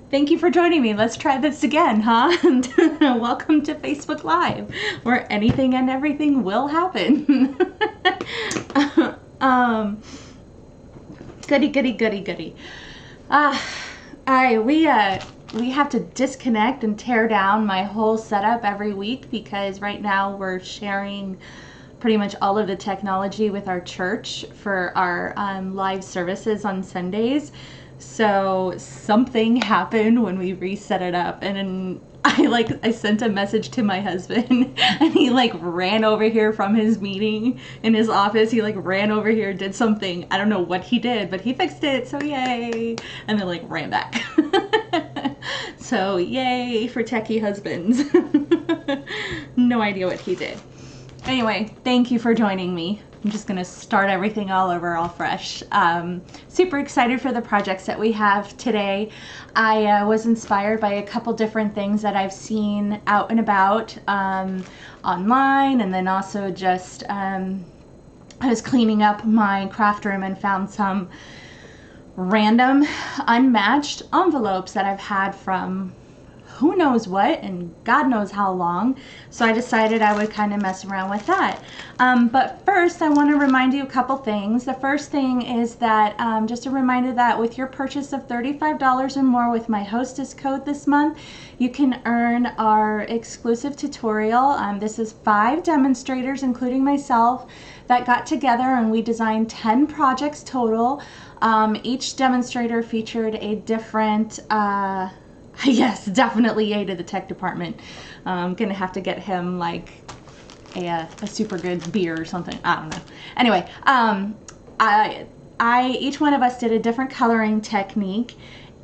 Thank you for joining me. Let's try this again, huh? Welcome to Facebook Live, where anything and everything will happen. um, goody. We have to disconnect and tear down my whole setup every week because right now we're sharing pretty much all of the technology with our church for our live services on Sundays. So something happened when we reset it up, and then I sent a message to my husband and he ran over here from his meeting in his office. He ran over here, did something. I don't know what he did, but he fixed it. So yay. And then ran back. So yay for techie husbands. No idea what he did. Anyway, thank you for joining me. I'm just going to start everything all over, all fresh. Super excited for the projects that we have today. I was inspired by a couple different things that I've seen out and about online, and then also just I was cleaning up my craft room and found some random unmatched envelopes that I've had from who knows what and God knows how long. So I decided I would kind of mess around with that. But first, I want to remind you a couple things. The first thing is that just a reminder that with your purchase of $35 or more with my Hostess Code this month, you can earn our exclusive tutorial. This is 5 demonstrators, including myself, that got together and we designed 10 projects total. Each demonstrator featured a different yes, definitely yay to the tech department. I'm gonna have to get him a super good beer or something. I don't know. Anyway, each one of us did a different coloring technique,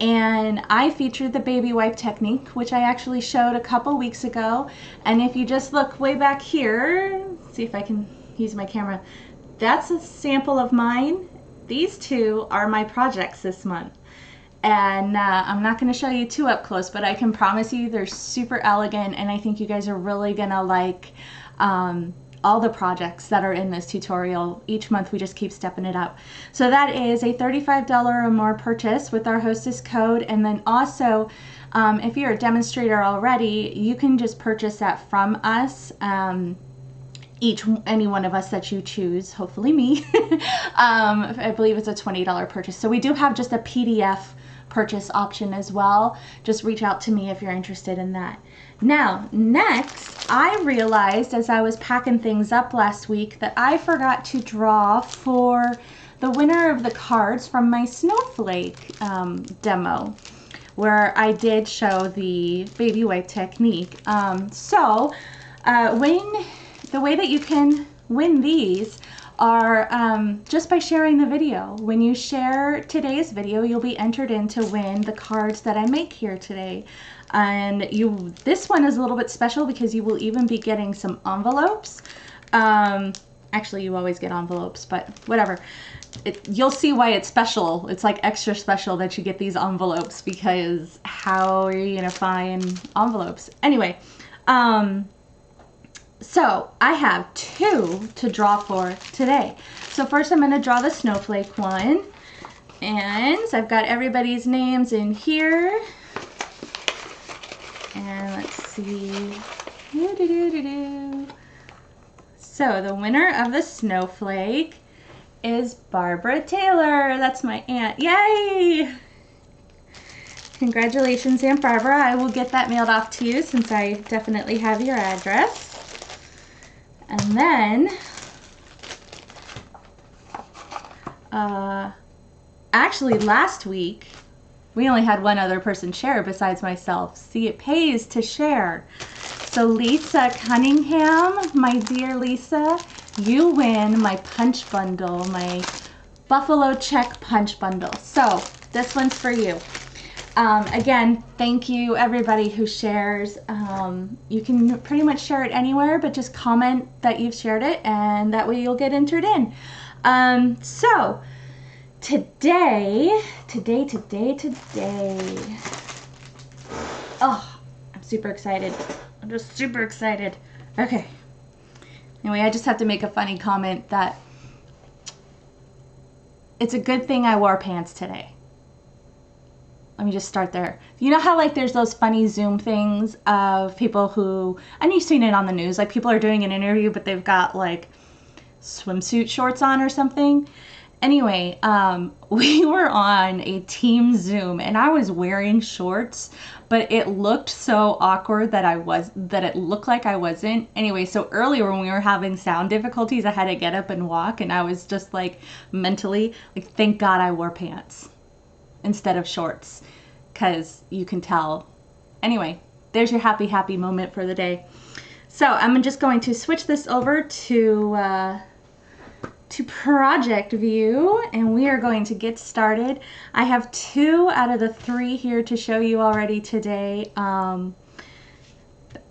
and I featured the baby wipe technique, which I actually showed a couple weeks ago. And if you just look way back here, see if I can use my camera. That's a sample of mine. These two are my projects this month. And I'm not going to show you too up close, but I can promise you they're super elegant, and I think you guys are really going to like all the projects that are in this tutorial. Each month we just keep stepping it up. So that is a $35 or more purchase with our Hostess Code, and then also if you're a demonstrator already, you can just purchase that from us. Any one of us that you choose, hopefully me. I believe it's a $20 purchase. So we do have just a PDF purchase option as well. Just reach out to me if you're interested in that. Now, next, I realized as I was packing things up last week that I forgot to draw for the winner of the cards from my snowflake demo, where I did show the baby wipe technique. The way that you can win these are just by sharing the video. When you share today's video, you'll be entered in to win the cards that I make here today. And this one is a little bit special because you will even be getting some envelopes. Actually, you always get envelopes, but whatever. You'll see why it's special. It's extra special that you get these envelopes, because how are you gonna find envelopes? Anyway, so I have 2 to draw for today. So first I'm going to draw the snowflake one. And so I've got everybody's names in here. And let's see. So the winner of the snowflake is Barbara Taylor. That's my aunt. Yay! Congratulations, Aunt Barbara. I will get that mailed off to you since I definitely have your address. And then, actually last week, we only had one other person share besides myself. See, it pays to share. So Lisa Cunningham, my dear Lisa, you win my punch bundle, my Buffalo Check punch bundle. So this one's for you. Again, thank you everybody who shares. You can pretty much share it anywhere, but just comment that you've shared it, and that way you'll get entered in. So today, oh, I'm super excited. I'm just super excited. Okay. Anyway, I just have to make a funny comment that it's a good thing I wore pants today. let me just start there. You know how like there's those funny Zoom things of people who, and you've seen it on the news, like people are doing an interview but they've got like swimsuit shorts on or something. Anyway, we were on a team Zoom and I was wearing shorts, but it looked so awkward that it looked like I wasn't. Anyway, so earlier when we were having sound difficulties, I had to get up and walk, and I was just like mentally like, thank God I wore pants instead of shorts, because you can tell. Anyway, there's your happy moment for the day. So I'm just going to switch this over to project view, and we are going to get started. I have 2 out of the 3 here to show you already today,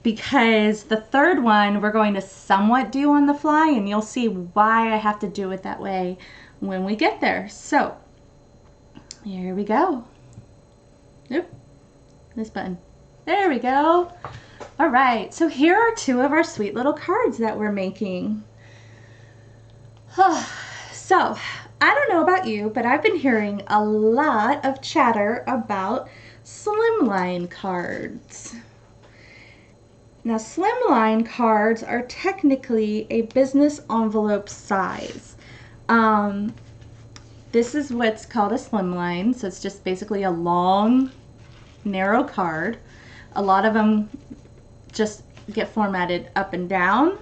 because the third one we're going to somewhat do on the fly, and you'll see why I have to do it that way when we get there. So here we go. Oop, this button. There we go. All right, so here are 2 of our sweet little cards that we're making. So, I don't know about you, but I've been hearing a lot of chatter about slimline cards. Now, slimline cards are technically a business envelope size. This is what's called a slimline, so it's just basically a long, narrow card. A lot of them just get formatted up and down,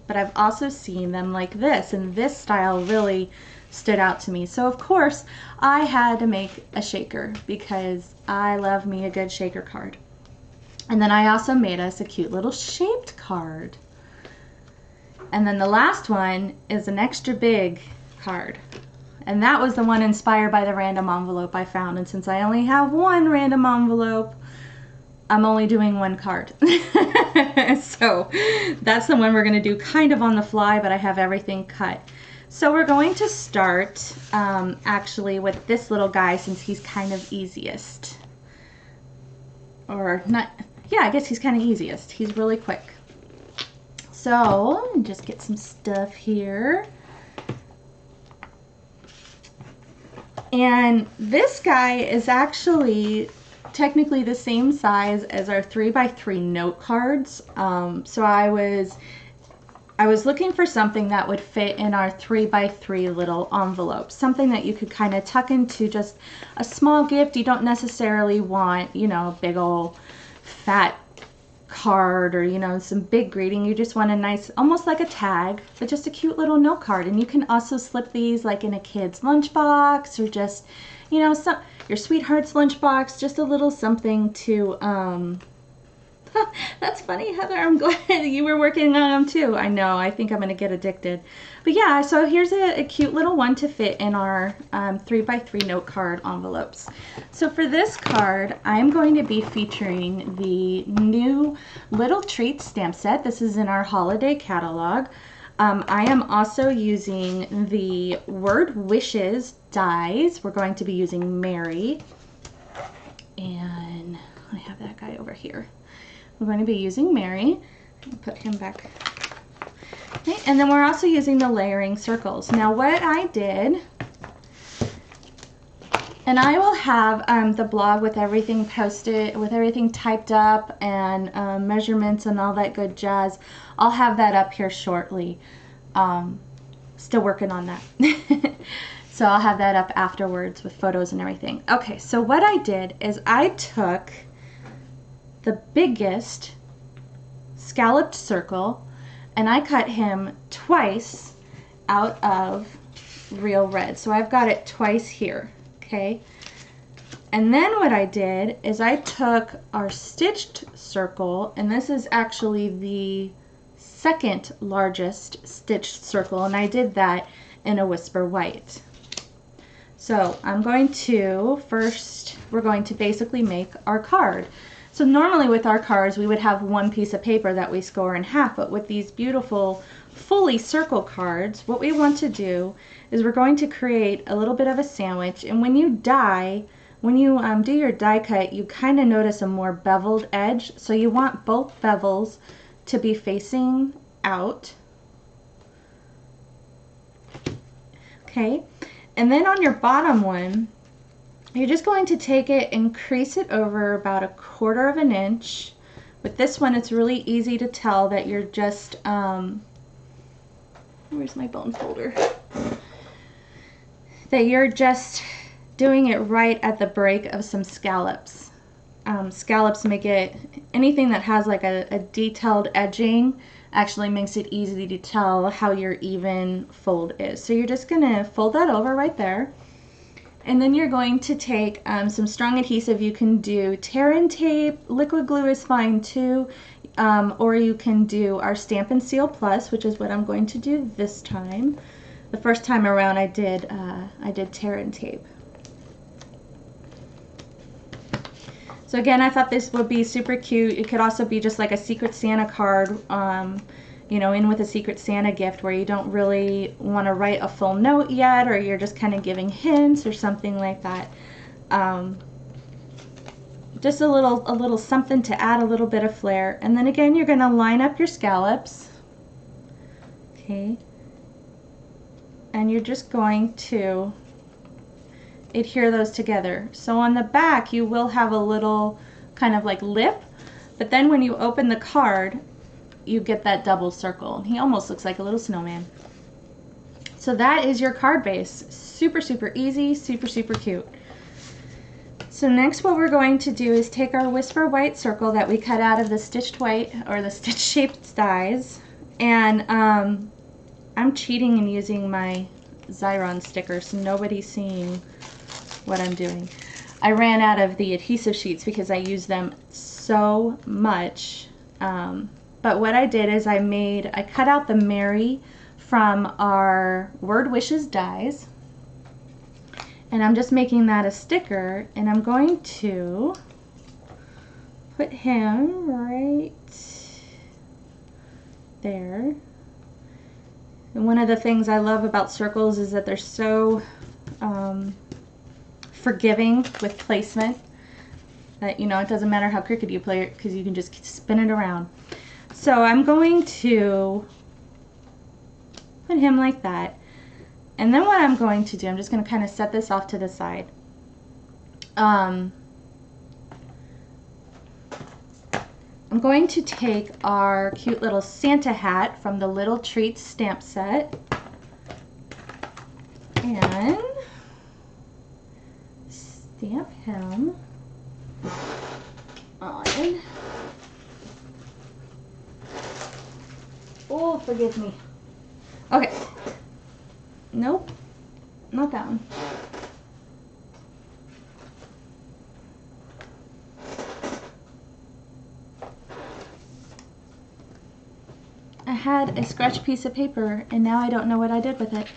but I've also seen them like this, and this style really stood out to me. So of course I had to make a shaker because I love me a good shaker card. And then I also made us a cute little shaped card. And then the last one is an extra big card. And that was the one inspired by the random envelope I found. And since I only have one random envelope, I'm only doing one card. So that's the one we're going to do kind of on the fly, but I have everything cut. So we're going to start actually with this little guy, since he's kind of easiest. Or not, yeah, I guess he's kind of easiest. He's really quick. So let me just get some stuff here. And this guy is actually technically the same size as our 3x3 note cards. So I was looking for something that would fit in our 3x3 little envelope, something that you could kind of tuck into just a small gift. You don't necessarily want, you know, a big old fat card or, you know, some big greeting. You just want a nice, almost like a tag, but just a cute little note card. And you can also slip these like in a kid's lunchbox, or just, you know, your sweetheart's lunchbox, just a little something to, that's funny, Heather. I'm glad you were working on them too. I know, I think I'm going to get addicted. But yeah, so here's a cute little one to fit in our 3x3 note card envelopes. So for this card, I'm going to be featuring the new Little Treat stamp set. This is in our holiday catalog. I am also using the Word Wishes dies. We're going to be using Mary. And I have that guy over here. We're going to be using Mary. Put him back. Okay, and then we're also using the layering circles. Now what I did, and I will have the blog with everything posted, with everything typed up, and measurements and all that good jazz. I'll have that up here shortly. Still working on that. So I'll have that up afterwards with photos and everything. Okay, so what I did is I took the biggest scalloped circle and I cut him twice out of real red. So I've got it twice here, okay? And then what I did is I took our stitched circle, and this is actually the second largest stitched circle, and I did that in a Whisper White. So I'm going to, first we're going to basically make our card. So normally with our cards we would have one piece of paper that we score in half, but with these beautiful fully circle cards, what we want to do is we're going to create a little bit of a sandwich, and when you die, when you do your die cut, you kind of notice a more beveled edge, so you want both bevels to be facing out. Okay, and then on your bottom one, You're just going to take it and crease it over about 1/4 of an inch. With this one, it's really easy to tell that you're just, where's my bone folder? That you're just doing it right at the break of some scallops. Scallops make it, anything that has like a detailed edging actually makes it easy to tell how your even fold is. So you're just gonna fold that over right there. And then you're going to take some strong adhesive. You can do tear-in tape, liquid glue is fine too, or you can do our Stampin' Seal Plus, which is what I'm going to do this time. The first time around I did tear-in tape. So again, I thought this would be super cute. It could also be just like a Secret Santa card, you know, in with a Secret Santa gift where you don't really want to write a full note yet, or you're just kind of giving hints or something like that. Just a little something to add a little bit of flair. And then again, you're going to line up your scallops. Okay. And you're just going to adhere those together. So on the back you will have a little kind of like lip, but then when you open the card you get that double circle. He almost looks like a little snowman. So that is your card base. Super easy, super cute. So next what we're going to do is take our Whisper White circle that we cut out of the stitched white or the stitch shaped dies, and I'm cheating and using my Xyron sticker so nobody's seeing what I'm doing. I ran out of the adhesive sheets because I use them so much. But what I did is I cut out the Mary from our Word Wishes dies, and I'm just making that a sticker, and I'm going to put him right there. And one of the things I love about circles is that they're so forgiving with placement, that, you know, it doesn't matter how crooked you play it because you can just spin it around. So I'm going to put him like that, and then what I'm going to do, I'm just going to kind of set this off to the side. I'm going to take our cute little Santa hat from the Little Treats stamp set and stamp him on. Oh, forgive me. Okay. Nope, not that one. I had a scratch piece of paper and now I don't know what I did with it.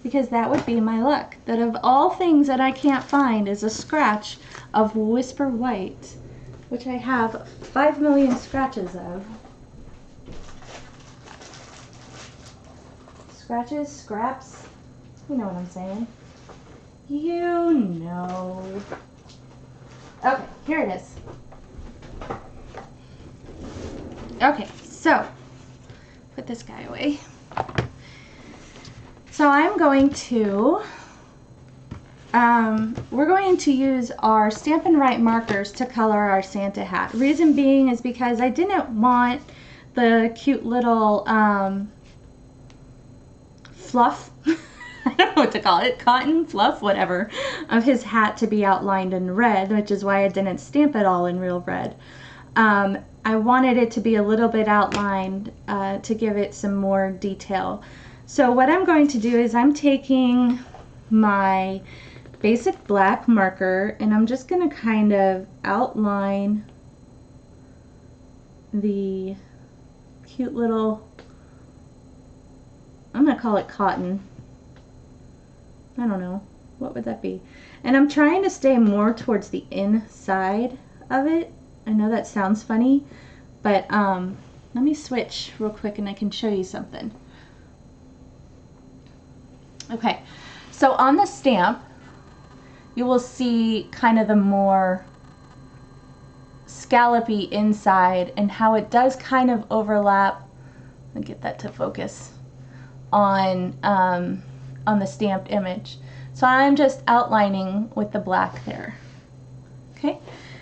Because that would be my luck. That of all things that I can't find is a scratch of Whisper White, which I have 5 million scratches of. Scratches, scraps, you know what I'm saying. You know. Okay, here it is. Okay, so put this guy away. So I'm going to, we're going to use our Stampin' Write markers to color our Santa hat. Reason being is because I didn't want the cute little fluff, I don't know what to call it, cotton, fluff, whatever, of his hat to be outlined in red, which is why I didn't stamp it all in real red. I wanted it to be a little bit outlined to give it some more detail. So what I'm going to do is I'm taking my basic black marker and I'm just going to kind of outline the cute little, I'm going to call it cotton. I don't know, what would that be? And I'm trying to stay more towards the inside of it. I know that sounds funny, but let me switch real quick and I can show you something. Okay, so on the stamp, you will see kind of the more scallopy inside and how it does kind of overlap. Let me get that to focus on the stamped image. So I'm just outlining with the black there. Okay,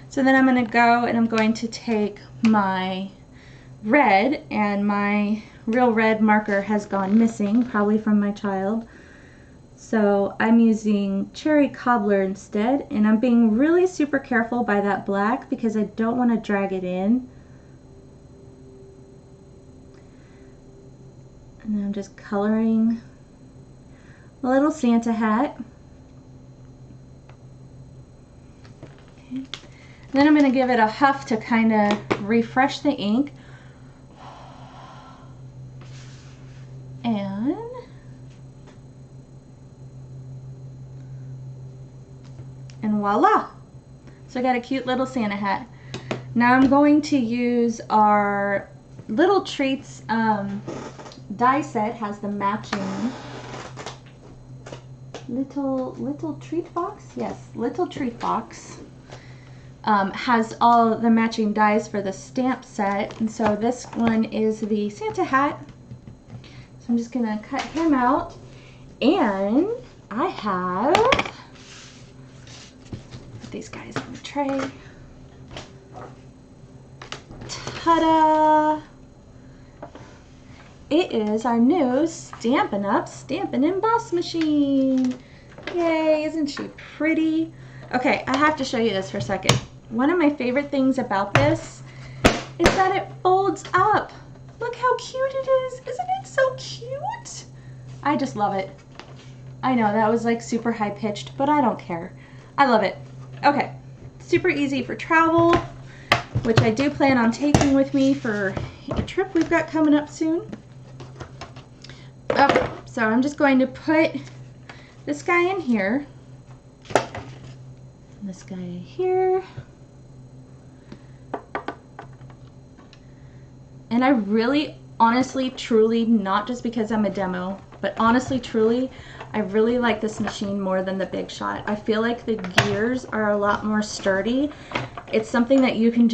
so then I'm going to go and I'm going to take my red, and my real red marker has gone missing, probably from my child. So I'm using cherry cobbler instead, and I'm being really super careful by that black because I don't want to drag it in. And then I'm just coloring a little Santa hat. Okay. And then I'm going to give it a huff to kind of refresh the ink. And voila! So I got a cute little Santa hat. Now I'm going to use our Little Treats die set. Has the matching little treat box. Yes, Little Treat box. Has all the matching dies for the stamp set, and so this one is the Santa hat. So I'm just gonna cut him out, and I have these guys on the tray. Ta-da! It is our new Stampin' Up! Stampin' Emboss machine. Yay, isn't she pretty? Okay, I have to show you this for a second. One of my favorite things about this is that it folds up. Look how cute it is. Isn't it so cute? I just love it. I know that was like super high pitched, but I don't care. I love it. Okay, super easy for travel, which I do plan on taking with me for a trip we've got coming up soon. Okay, so I'm just going to put this guy in here, this guy here, and I really, honestly, truly, not just because I'm a demo, but honestly, truly, I really like this machine more than the Big Shot. I feel like the gears are a lot more sturdy. It's something that you can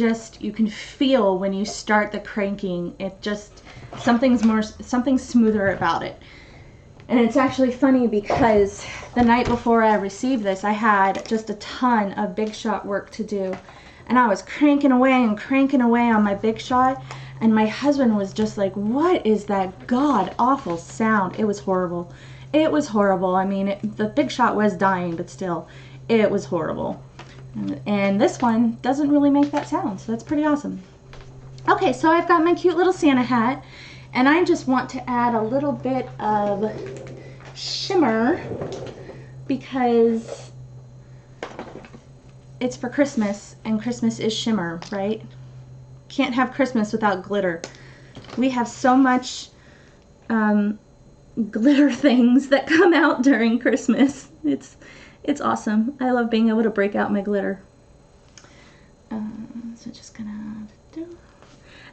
feel when you start the cranking. It just, something smoother about it. And it's actually funny because the night before I received this, I had just a ton of Big Shot work to do. And I was cranking away on my Big Shot. And my husband was just like, what is that god awful sound? It was horrible. It was horrible. I mean, the Big Shot was dying, but still, it was horrible. And this one doesn't really make that sound, so that's pretty awesome. Okay, so I've got my cute little Santa hat, and I just want to add a little bit of shimmer because it's for Christmas, and Christmas is shimmer, right? Can't have Christmas without glitter. We have so much glitter things that come out during Christmas. It's awesome. I love being able to break out my glitter. So just gonna do,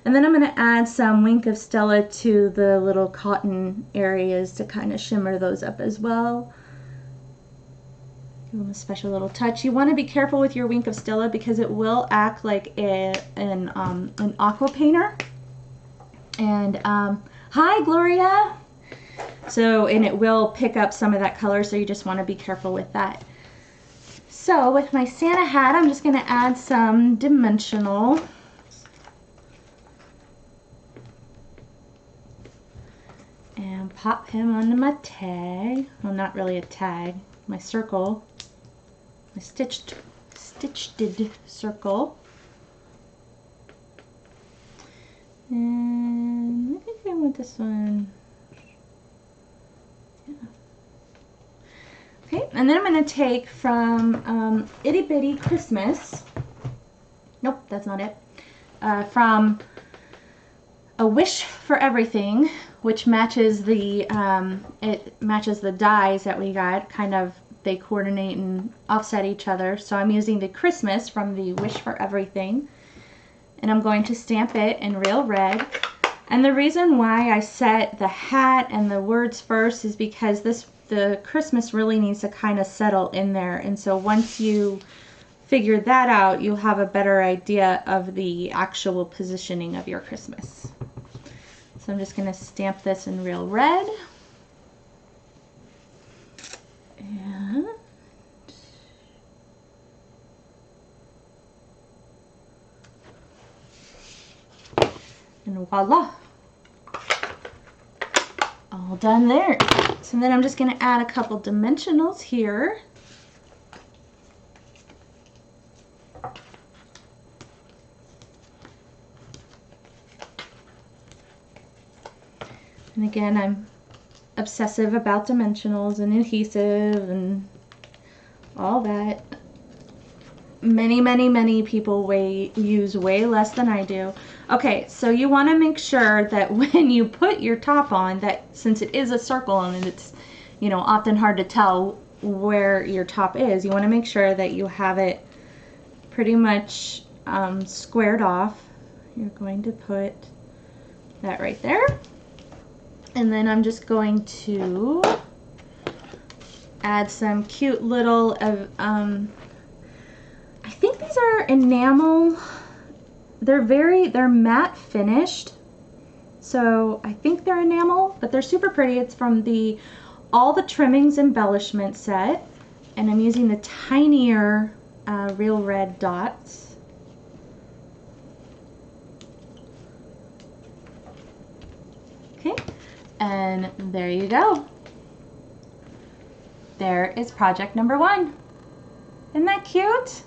and then I'm gonna add some Wink of Stella to the little cotton areas to kind of shimmer those up as well. Give them a special little touch. You want to be careful with your Wink of Stella because it will act like an aqua painter. And hi Gloria. So, and it will pick up some of that color, so you just want to be careful with that. So with my Santa hat, I'm just going to add some dimensional. And pop him onto my tag. Well, not really a tag. My circle. My stitched circle. And I think I want this one. Yeah. Okay, and then I'm going to take from Itty Bitty Christmas. Nope, that's not it. From A Wish for Everything, which matches the it matches the dies that we got. Kind of they coordinate and offset each other. So I'm using the Christmas from the Wish for Everything, and I'm going to stamp it in real red. And the reason why I set the hat and the words first is because the Christmas really needs to kind of settle in there. And so once you figure that out, you'll have a better idea of the actual positioning of your Christmas. So I'm just going to stamp this in real red. And voila, all done there. So then I'm just going to add a couple dimensionals here. And again, I'm obsessive about dimensionals and adhesive and all that. Many people use way less than I do. Okay, so you want to make sure that when you put your top on, that since it is a circle and it's, you know, often hard to tell where your top is, you want to make sure that you have it pretty much squared off. You're going to put that right there. And then I'm just going to add some cute little, I think these are enamel. They're matte finished. So I think they're enamel, but they're super pretty. It's from the All the Trimmings embellishment set. And I'm using the tinier real red dots. Okay. And there you go. There is project number 1. Isn't that cute?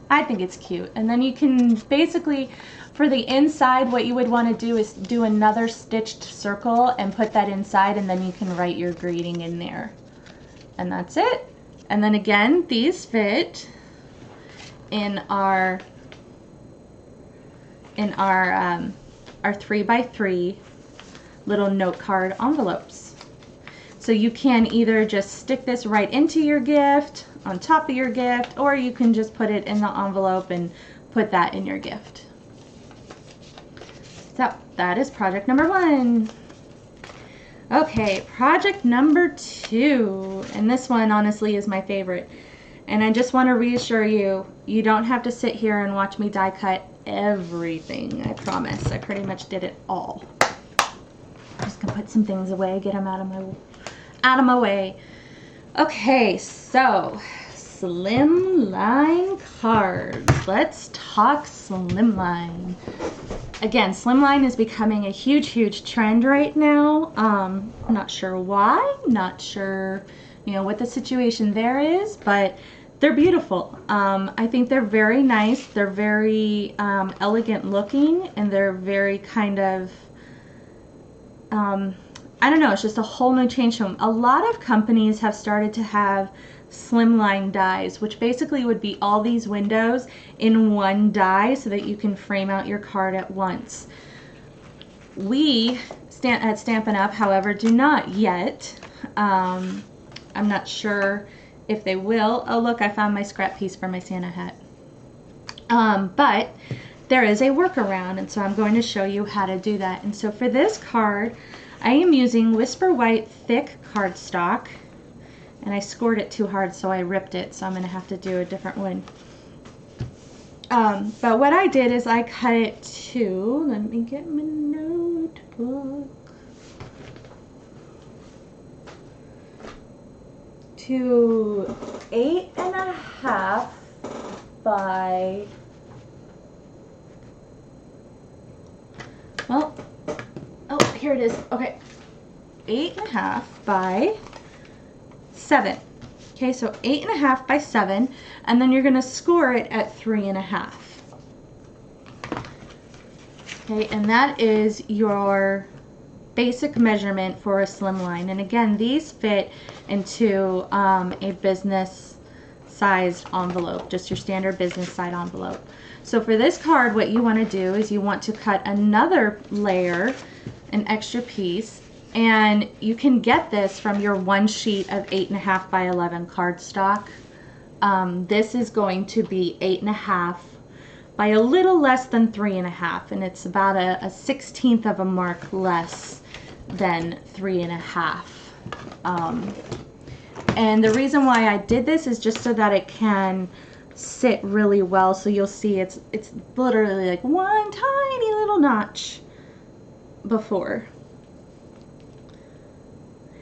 I think it's cute. And then you can basically, for the inside, what you would want to do is do another stitched circle and put that inside, and then you can write your greeting in there. And that's it. And then again, these fit in our 3x3 little note card envelopes. So you can either just stick this right into your gift, on top of your gift, or you can just put it in the envelope and put that in your gift. So that is project number 1. Okay, project number 2, and this one honestly is my favorite. And I just want to reassure you, you don't have to sit here and watch me die cut everything, I promise. I pretty much did it all. I'm just gonna put some things away, get them out of my way. Okay, so slimline cards. Let's talk slimline. Again, slimline is becoming a huge trend right now. Not sure why, not sure, you know, what the situation there is, but they're beautiful. I think they're very nice. They're very elegant looking, and they're very kind of I don't know, it's just a whole new change to them. A lot of companies have started to have slimline dies, which basically would be all these windows in one die so that you can frame out your card at once. We at Stampin' Up, however, do not yet. I'm not sure if they will. Oh look, I found my scrap piece for my Santa hat. But there is a workaround, and so I'm going to show you how to do that. And so for this card, I am using Whisper White thick cardstock, and I scored it too hard, so I ripped it, so I'm going to have to do a different one. But what I did is I cut it to, let me get my notebook, to 8.5 by, well, oh, here it is. Okay, 8.5 by 7. Okay, so 8.5 by 7, and then you're going to score it at 3.5. Okay, and that is your basic measurement for a slimline. And again, these fit into a business sized envelope, just your standard business size envelope. So for this card, what you want to do is you want to cut another layer, an extra piece, and you can get this from your one sheet of 8.5 by 11 cardstock. This is going to be 8.5 by a little less than 3.5, and it's about a 1/16 of a mark less than 3.5. And the reason why I did this is just so that it can sit really well. So you'll see it's literally like one tiny little notch before.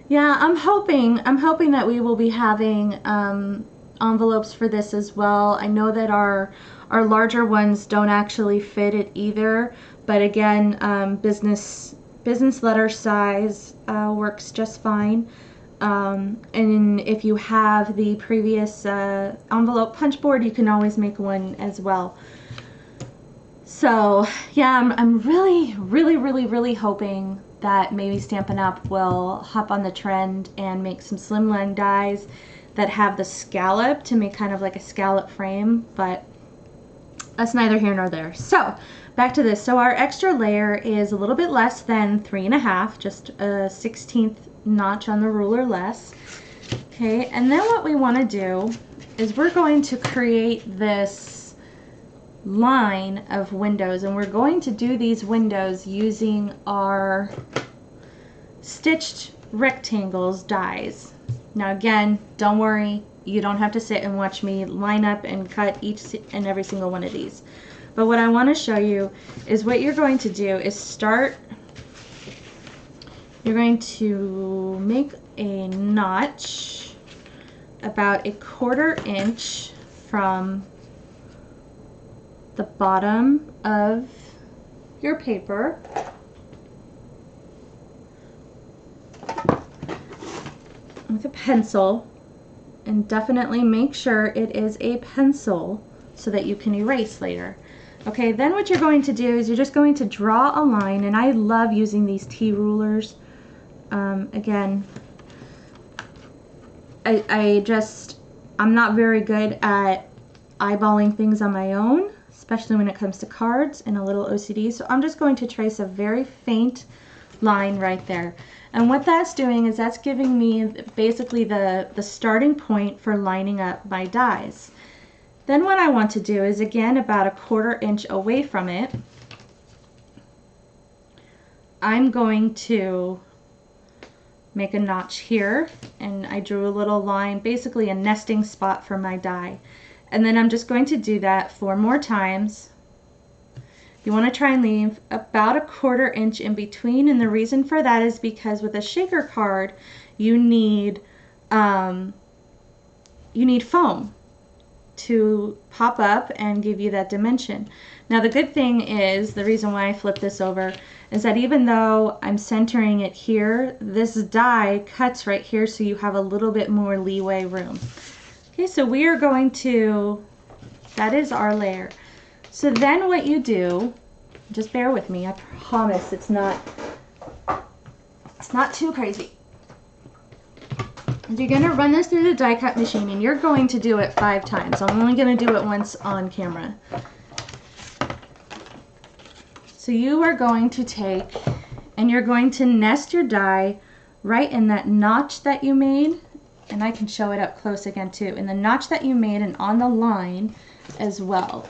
Yeah, I'm hoping that we will be having envelopes for this as well. I know that our larger ones don't actually fit it either, But again, business letter size works just fine. And if you have the previous envelope punch board, you can always make one as well. So yeah, I'm really hoping that maybe Stampin' Up! Will hop on the trend and make some slimline dies that have the scallop to make kind of like a scallop frame, but that's neither here nor there. So back to this. So our extra layer is a little bit less than 3.5, just a 1/16 notch on the ruler less. Okay, and then what we want to do is we're going to create this line of windows, and we're going to do these windows using our stitched rectangles dies. Now again, don't worry, you don't have to sit and watch me line up and cut each and every single one of these. But what I want to show you is what you're going to do is you're going to make a notch about 1/4 inch from the bottom of your paper. With a pencil, and definitely make sure it is a pencil so that you can erase later. Okay, then what you're going to do is you're just going to draw a line, and I love using these T rulers. Again, I'm not very good at eyeballing things on my own, especially when it comes to cards and a little OCD, so I'm just going to trace a very faint line right there. And what that's doing is that's giving me basically the starting point for lining up my dies. Then what I want to do is, again, about 1/4 inch away from it, I'm going to make a notch here, and I drew a little line, basically a nesting spot for my die. And then I'm just going to do that 4 more times. You want to try and leave about 1/4 inch in between, and the reason for that is because with a shaker card you need foam to pop up and give you that dimension. Now the good thing is, the reason why I flip this over is that even though I'm centering it here, this die cuts right here, so you have a little bit more leeway room. Okay, so we are going to, that is our layer. So then what you do, just bear with me, I promise it's not too crazy. You're going to run this through the die cut machine, and you're going to do it 5 times. I'm only going to do it once on camera. So you are going to take, and you're going to nest your die right in that notch that you made, and I can show it up close again too, in the notch that you made and on the line as well.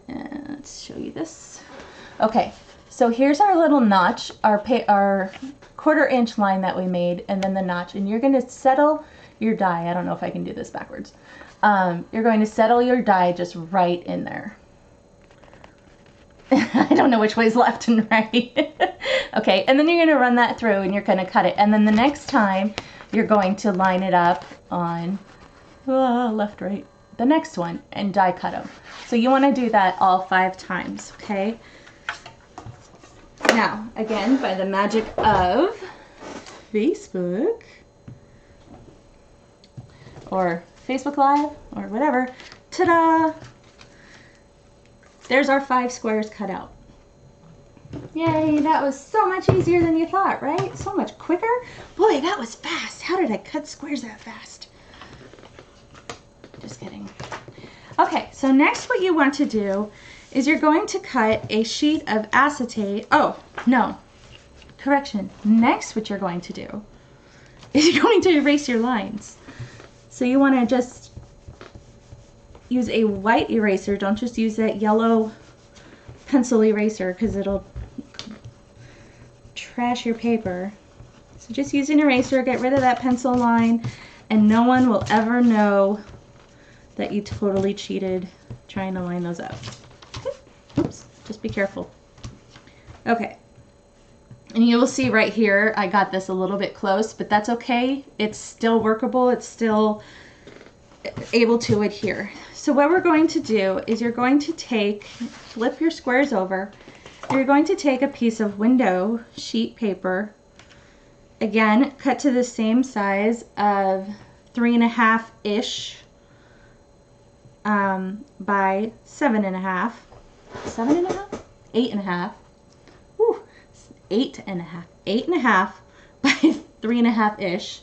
Let's show you this. Okay, so here's our little notch, our 1/4 inch line that we made, and then the notch, and you're going to settle your die. I don't know if I can do this backwards. You're going to settle your die just right in there. I don't know which way's left and right. Okay, and then you're going to run that through, and you're going to cut it, and then the next time you're going to line it up on left, right, the next one, and die cut them. So you want to do that all 5 times, okay? Now, again, by the magic of Facebook, or Facebook Live, or whatever, ta-da! There's our 5 squares cut out. Yay, that was so much easier than you thought, right? So much quicker. Boy, that was fast. How did I cut squares that fast? Just kidding. Okay, so next what you want to do is you're going to cut a sheet of acetate. Oh, no, correction. Next what you're going to do is you're going to erase your lines. So you want to just use a white eraser. Don't just use that yellow pencil eraser, because it'll trash your paper. So just use an eraser, get rid of that pencil line, and no one will ever know that you totally cheated trying to line those up. Oops, just be careful. Okay, and you will see right here I got this a little bit close, but that's okay. It's still workable. It's still able to adhere. so what we're going to do is you're going to flip your squares over. You're going to take a piece of window sheet paper, again, cut to the same size of 3.5-ish by 7.5. 7.5? 8.5. Whew. 8.5. 8.5 by 3.5-ish.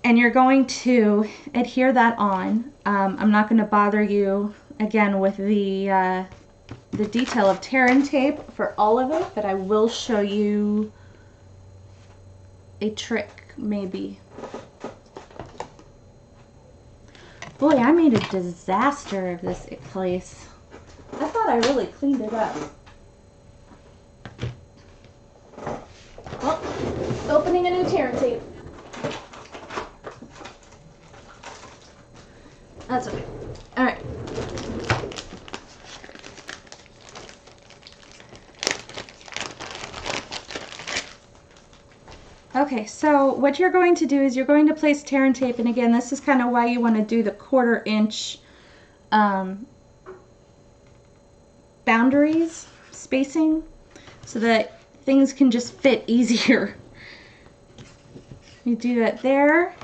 And you're going to adhere that on. I'm not going to bother you again with the detail of tear and tape for all of it, but I will show you a trick maybe. Boy, I made a disaster of this place. I thought I really cleaned it up. Well, opening a new tear and tape. That's okay. All right. Okay, so what you're going to do is you're going to place tear and tape, and again, this is kind of why you want to do the 1/4 inch boundaries, spacing, so that things can just fit easier. You do that there,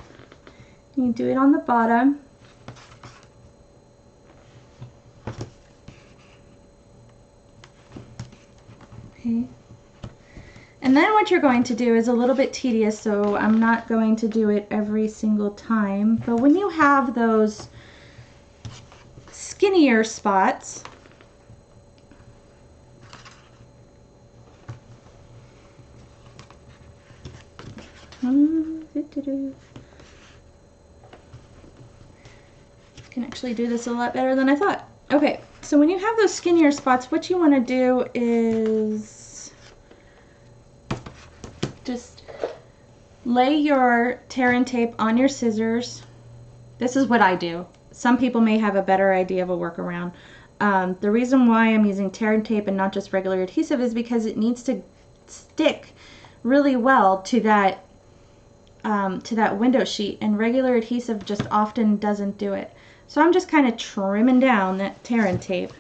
you do it on the bottom. Okay. And then what you're going to do is a little bit tedious, so I'm not going to do it every single time. But when you have those skinnier spots, I can actually do this a lot better than I thought. Okay, so when you have those skinnier spots, what you want to do is just lay your tear and tape on your scissors. This is what I do. Some people may have a better idea of a workaround. The reason why I'm using tear and tape and not just regular adhesive is because it needs to stick really well to that window sheet, and regular adhesive just often doesn't do it. So I'm just kind of trimming down that tear and tape.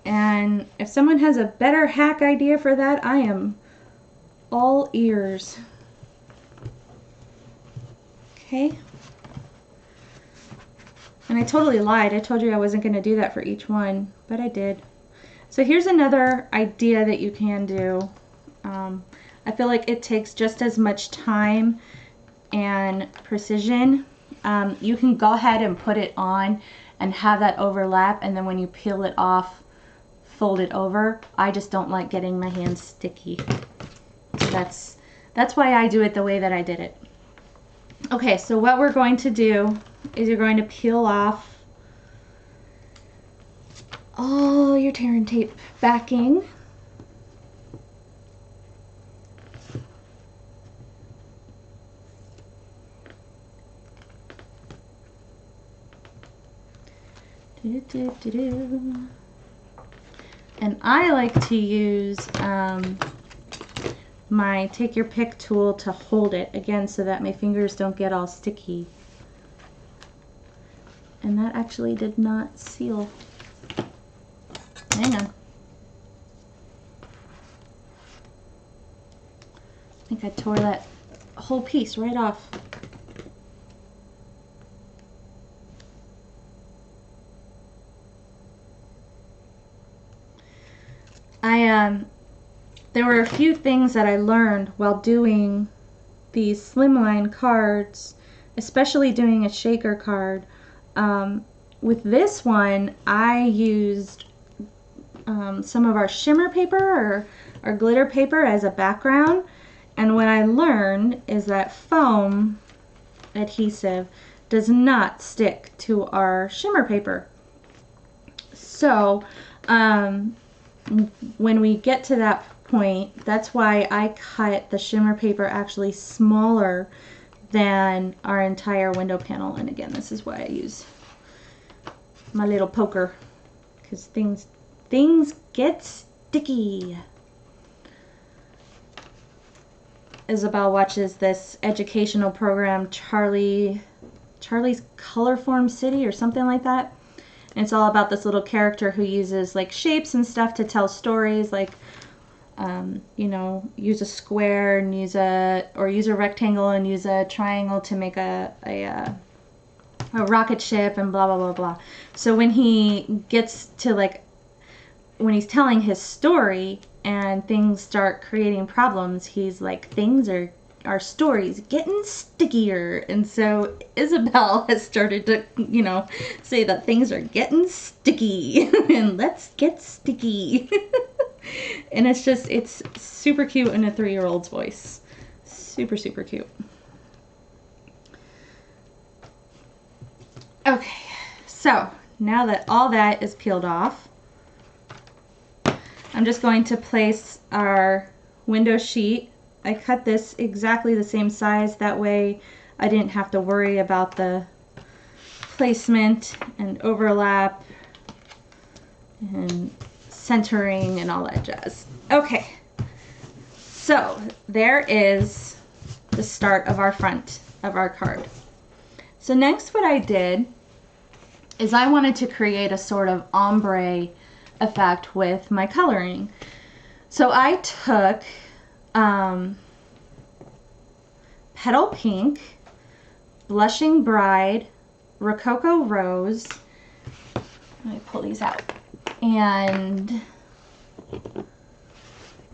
And if someone has a better hack idea for that, I am all ears. Okay. And I totally lied. I told you I wasn't going to do that for each one, but I did. So here's another idea that you can do. I feel like it takes just as much time and precision. You can go ahead and put it on and have that overlap, and then when you peel it off, fold it over. I just don't like getting my hands sticky. So that's why I do it the way that I did it. Okay, so what we're going to do is you're going to peel off all your tear and tape backing. And I like to use my take your pick tool to hold it, again, so that my fingers don't get all sticky. And that actually did not seal. Hang on. I think I tore that whole piece right off. There were a few things that I learned while doing these slimline cards, especially doing a shaker card. With this one, I used some of our shimmer paper or glitter paper as a background, and what I learned is that foam adhesive does not stick to our shimmer paper. So when we get to that point, that's why I cut the shimmer paper actually smaller than our entire window panel. And again, this is why I use my little poker, because things get sticky. Isabel watches this educational program, Charlie's Colorform City or something like that. And it's all about this little character who uses like shapes and stuff to tell stories, like you know, use a square and use a rectangle and use a triangle to make a rocket ship and blah blah blah blah. So when he gets to like when he's telling his story and things start creating problems, he's like, things are our stories getting stickier. And so Isabel has started to, you know, say that things are getting sticky and let's get sticky. And it's just, it's super cute in a 3-year-old's voice. Super, super cute. Okay, so now that all that is peeled off, I'm just going to place our window sheet. I cut this exactly the same size, that way I didn't have to worry about the placement and overlap and centering and all that jazz. Okay, so there is the start of our front of our card. So next what I did is I wanted to create a sort of ombre effect with my coloring. So I took Petal Pink, Blushing Bride, Rococo Rose, let me pull these out, and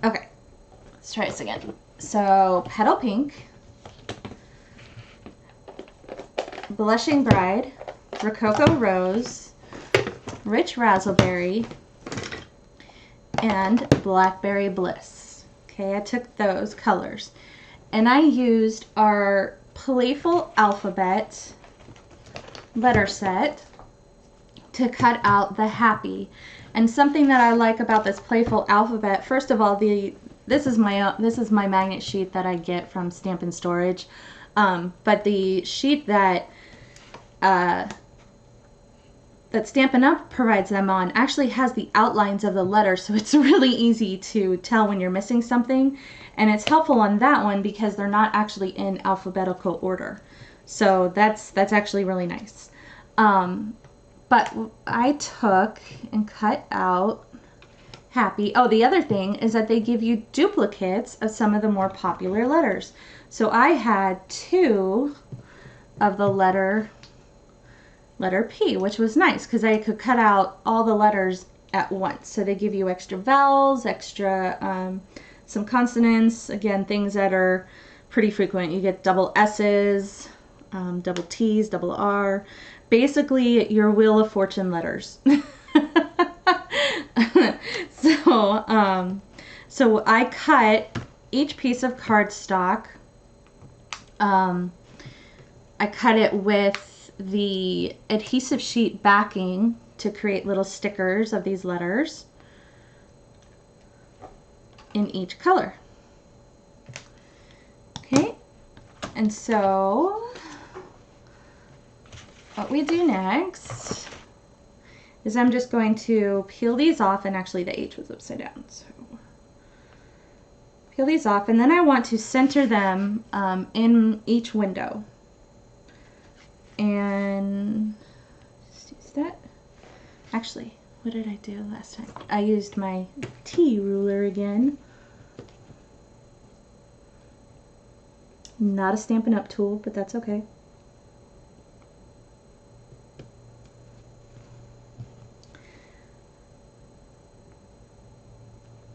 okay, let's try this again. So Petal Pink, Blushing Bride, Rococo Rose, Rich Razzleberry, and Blackberry Bliss. Okay, I took those colors and I used our Playful Alphabet letter set to cut out the happy. And something that I like about this Playful Alphabet, first of all, this is my magnet sheet that I get from Stampin' Storage, but the sheet that Stampin' Up provides them on actually has the outlines of the letters, so it's really easy to tell when you're missing something, and it's helpful on that one because they're not actually in alphabetical order. So that's actually really nice. But I took and cut out happy. Oh, the other thing is that they give you duplicates of some of the more popular letters. So I had 2 of the letter P, which was nice because I could cut out all the letters at once. So they give you extra vowels, extra some consonants, again, things that are pretty frequent. You get double S's, double T's, double R, basically your Wheel of Fortune letters. So I cut each piece of cardstock. I cut it with the adhesive sheet backing to create little stickers of these letters in each color. Okay, and so what we do next is I'm just going to peel these off, and actually the H was upside down, so peel these off, and then I want to center them in each window. And just use that. Actually, what did I do last time? I used my T ruler again. Not a Stampin' Up tool, but that's okay.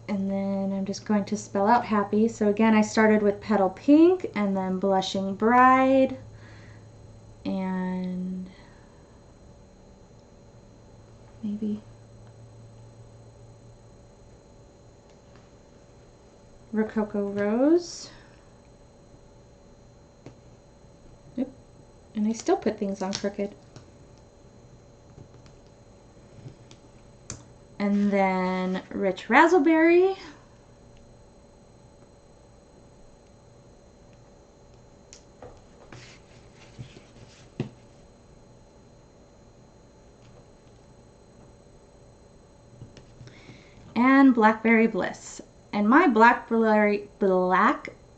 And then I'm just going to spell out happy. So again, I started with Petal Pink and then Blushing Bride and maybe Rococo Rose. Yep. And I still put things on crooked. And then Rich Razzleberry. And Blackberry Bliss. And my Blackberry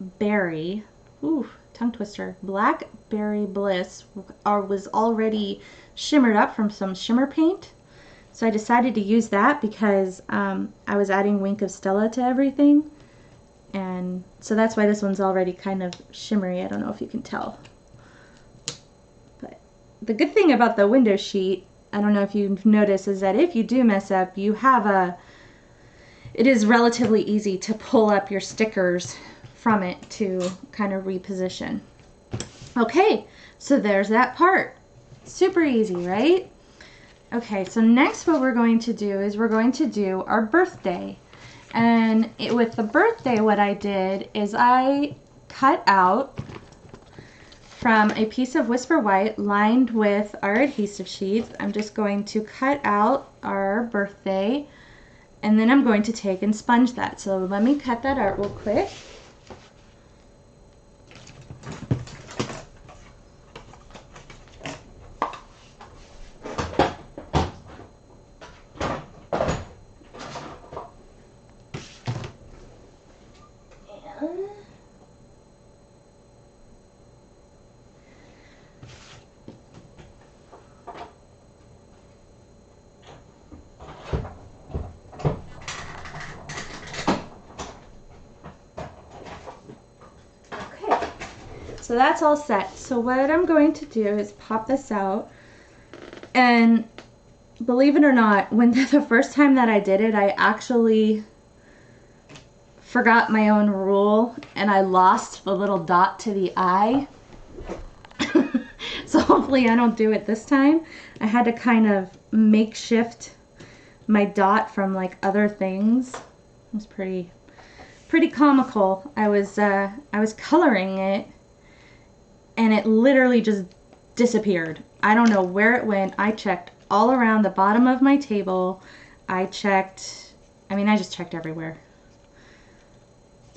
Blackberry, ooh, tongue twister, Blackberry Bliss was already shimmered up from some shimmer paint. So I decided to use that because I was adding Wink of Stella to everything. And so that's why this one's already kind of shimmery. I don't know if you can tell. But the good thing about the window sheet, I don't know if you've noticed, is that if you do mess up, it is relatively easy to pull up your stickers from it to kind of reposition. Okay, so there's that part. Super easy, right? Okay, so next what we're going to do is we're going to do our birthday. And with the birthday, what I did is I cut out from a piece of Whisper White lined with our adhesive sheets. I'm just going to cut out our birthday, and then I'm going to take and sponge that. So let me cut that out real quick. So that's all set. So what I'm going to do is pop this out, and believe it or not, when the first time that I did it, I actually forgot my own rule and I lost the little dot to the eye. So hopefully I don't do it this time. I had to kind of makeshift my dot from like other things. It was pretty comical. I was coloring it, and it literally just disappeared. I don't know where it went. I checked all around the bottom of my table. I just checked everywhere.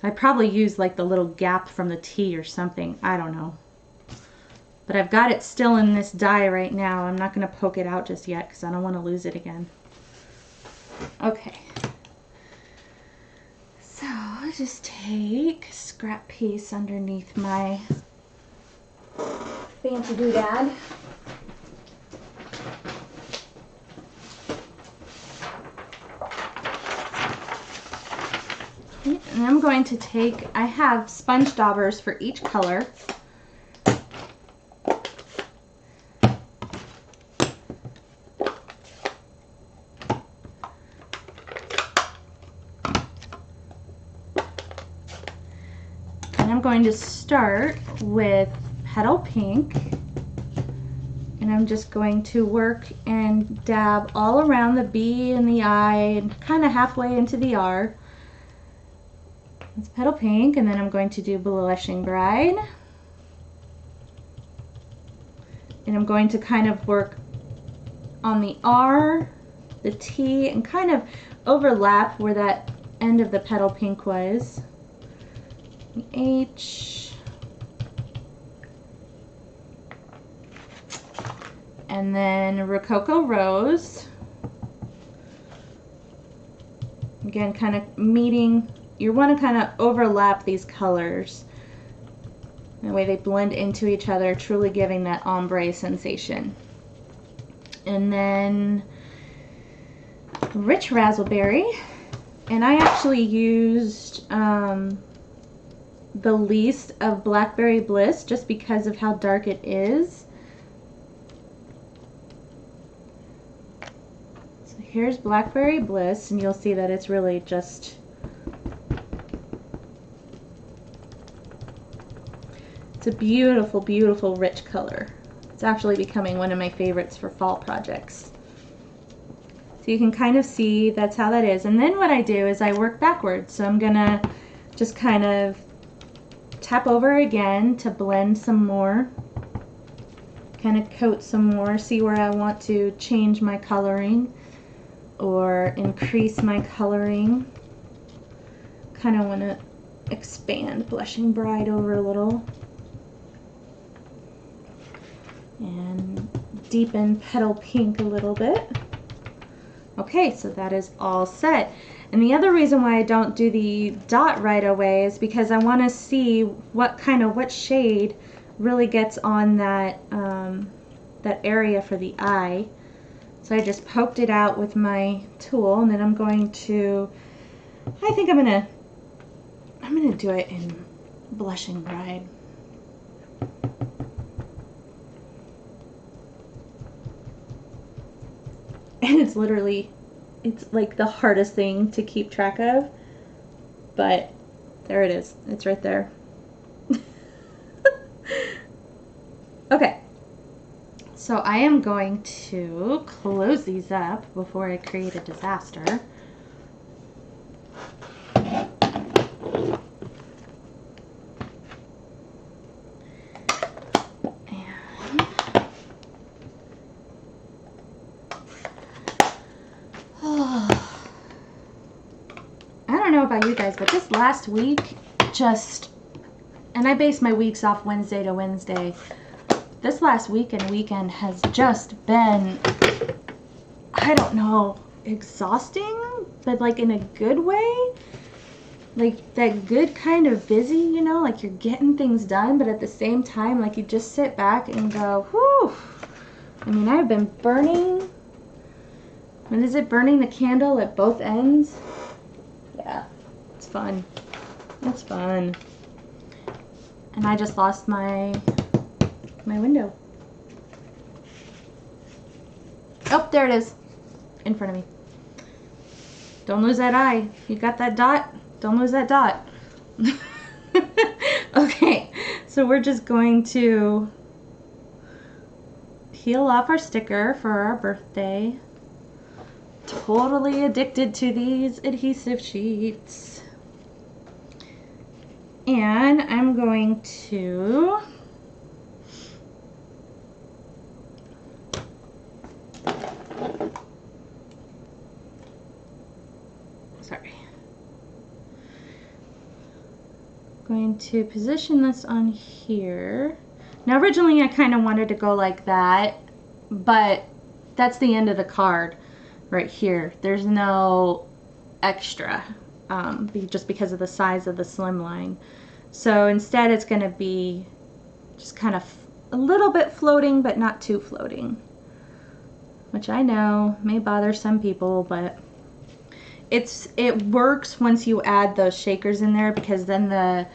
I probably used like the little gap from the tea or something. I don't know. But I've got it still in this die right now. I'm not going to poke it out just yet because I don't want to lose it again. Okay. So I'll just take a scrap piece underneath my fancy doodad. Okay, and I'm going to take, I have sponge daubers for each color. And I'm going to start with Petal Pink, and I'm just going to work and dab all around the B and the I and kind of halfway into the R. It's Petal Pink, and then I'm going to do Blushing Bride, and I'm going to kind of work on the R, the T, and kind of overlap where that end of the Petal Pink was. The H, and then Rococo Rose. Again, kind of meeting, you want to kind of overlap these colors. That way they blend into each other, truly giving that ombre sensation. And then Rich Razzleberry. And I actually used the least of Blackberry Bliss just because of how dark it is. So here's Blackberry Bliss, and you'll see that it's really just, it's a beautiful, beautiful rich color. It's actually becoming one of my favorites for fall projects. So you can kind of see that's how that is. And then what I do is I work backwards. So I'm gonna just kind of tap over again to blend some more, kind of coat some more, see where I want to change my coloring or increase my coloring. Kind of want to expand Blushing Bride over a little and deepen Petal Pink a little bit. Okay, so that is all set. And the other reason why I don't do the dot right away is because I want to see what shade really gets on that that area for the eye. So I just poked it out with my tool, and then I'm going to, I think I'm gonna do it in Blushing Bride. And it's like the hardest thing to keep track of, but there it is. It's right there. Okay, so I am going to close these up before I create a disaster. About you guys, but this last week and I base my weeks off Wednesday to Wednesday. This last week and weekend has just been, I don't know, exhausting, but like in a good way. Like that good kind of busy, you know, like you're getting things done, but at the same time, like you just sit back and go, whew. I mean, I've been burning, when is it, burning the candle at both ends? Yeah. Fun. That's fun. And I just lost my window. Oh, there it is. In front of me. Don't lose that eye. You got that dot? Don't lose that dot. Okay, so we're just going to peel off our sticker for our birthday. Totally addicted to these adhesive sheets. And I'm going to position this on here. Now originally I kind of wanted to go like that, but that's the end of the card right here. There's no extra. Just because of the size of the slimline. So instead it's going to be just kind of a little bit floating, but not too floating. Which I know may bother some people, but it works once you add those shakers in there, because then the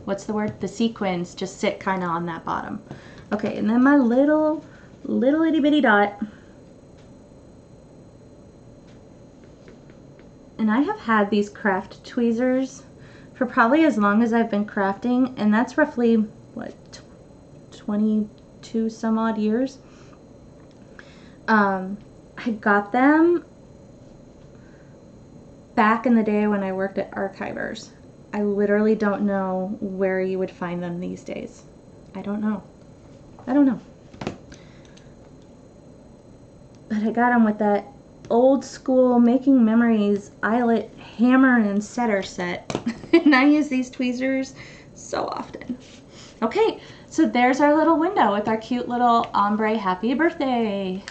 what's the word? The sequins just sit kind of on that bottom. Okay, and then my little itty bitty dot. And I have had these craft tweezers for probably as long as I've been crafting, and that's roughly, what, 22 some odd years. I got them back in the day when I worked at Archivers. I literally don't know where you would find them these days. I don't know. But I got them with that old school Making Memories eyelet hammer and setter set. And I use these tweezers so often. Okay, so there's our little window with our cute little ombre happy birthday.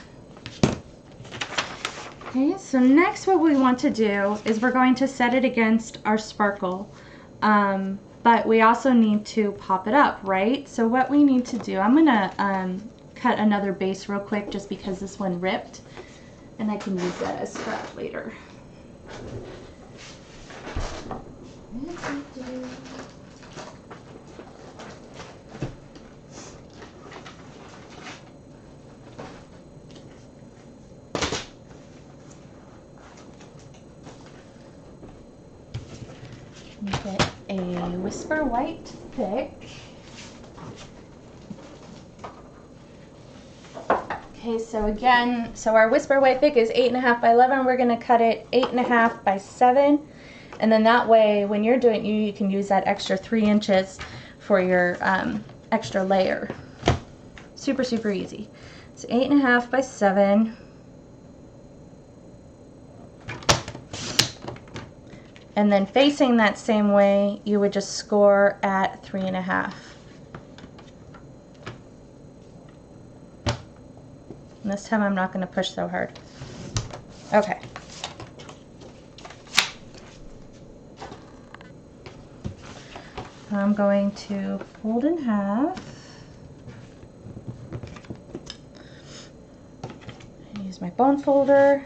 Okay, so next what we want to do is we're going to set it against our sparkle. But we also need to pop it up, right? So what we need to do, I'm gonna cut another base real quick just because this one ripped. And I can use that as scrap later. Get a Whisper White thick. Okay, so again, our Whisper White thick is 8.5 by 11. We're going to cut it 8.5 by 7. And then that way, when you're doing it, you can use that extra 3 inches for your extra layer. Super, super easy. It's 8.5 by 7. And then facing that same way, you would just score at 3.5. And this time I'm not going to push so hard. Okay, I'm going to fold in half. Use my bone folder.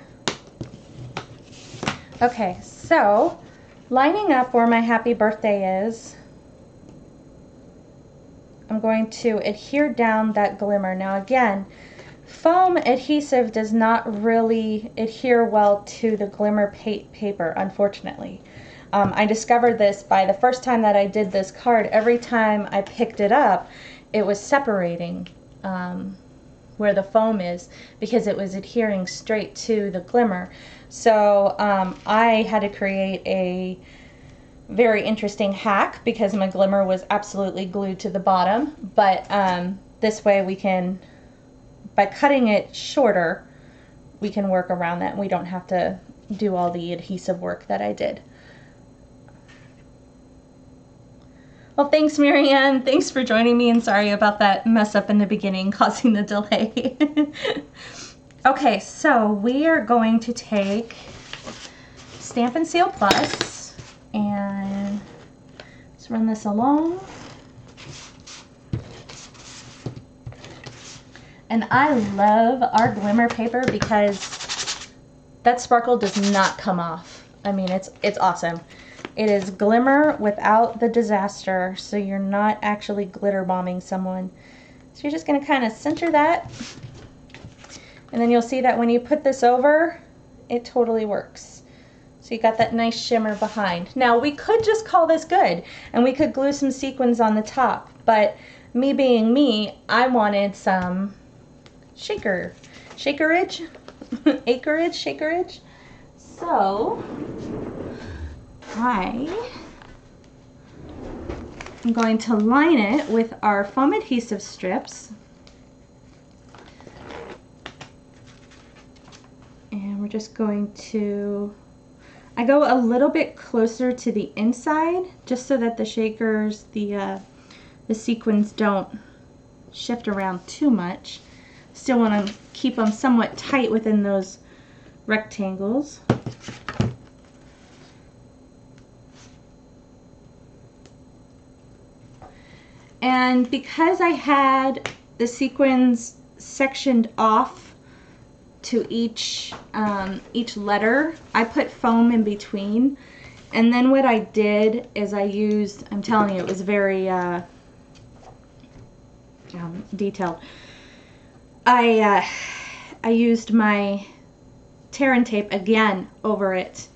Okay, so lining up where my happy birthday is, I'm going to adhere down that glimmer. Now again, foam adhesive does not really adhere well to the glimmer paper, unfortunately. I discovered this by the first time that I did this card. Every time I picked it up, it was separating where the foam is because it was adhering straight to the glimmer. So I had to create a very interesting hack because my glimmer was absolutely glued to the bottom. But this way we can, by cutting it shorter, we can work around that. We don't have to do all the adhesive work that I did. Well, thanks, Marianne. Thanks for joining me, and sorry about that mess up in the beginning causing the delay. Okay, so we are going to take Stampin' Seal Plus and let's run this along. And I love our glimmer paper because that sparkle does not come off. I mean, it's awesome. It is glimmer without the disaster, so you're not actually glitter bombing someone. So you're just going to kind of center that, and then you'll see that when you put this over, it totally works. So you got that nice shimmer behind. Now we could just call this good, and we could glue some sequins on the top, but me being me, I wanted some shakerage, shakerage. So I'm going to line it with our foam adhesive strips, and we're just going to, I go a little bit closer to the inside just so that the shakers, the sequins don't shift around too much. Still want to keep them somewhat tight within those rectangles. And because I had the sequins sectioned off to each letter, I put foam in between. And then what I did is I used, I'm telling you, it was very detailed. I used my tear and tape again over it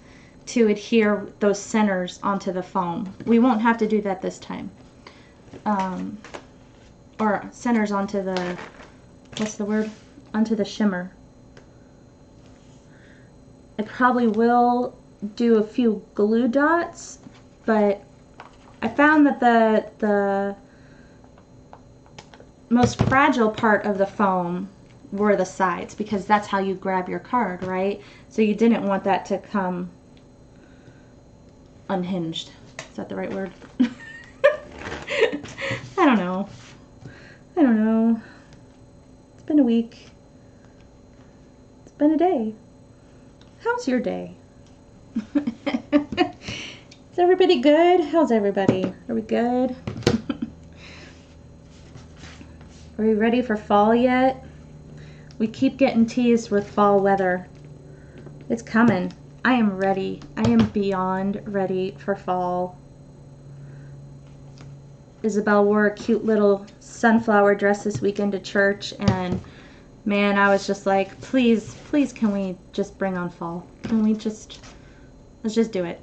to adhere those centers onto the foam. We won't have to do that this time. Or centers onto the, what's the word? Onto the shimmer. I probably will do a few glue dots, but I found that the most fragile part of the foam were the sides, because that's how you grab your card, right? So you didn't want that to come unhinged. Is that the right word? I don't know. It's been a week. It's been a day. How's your day? Is everybody good? How's everybody? Are we good? Are we ready for fall yet? We keep getting teased with fall weather. It's coming. I am ready. I am beyond ready for fall. Isabel wore a cute little sunflower dress this weekend to church, and man, I was just like, please, please, can we just bring on fall? Can we just, let's just do it.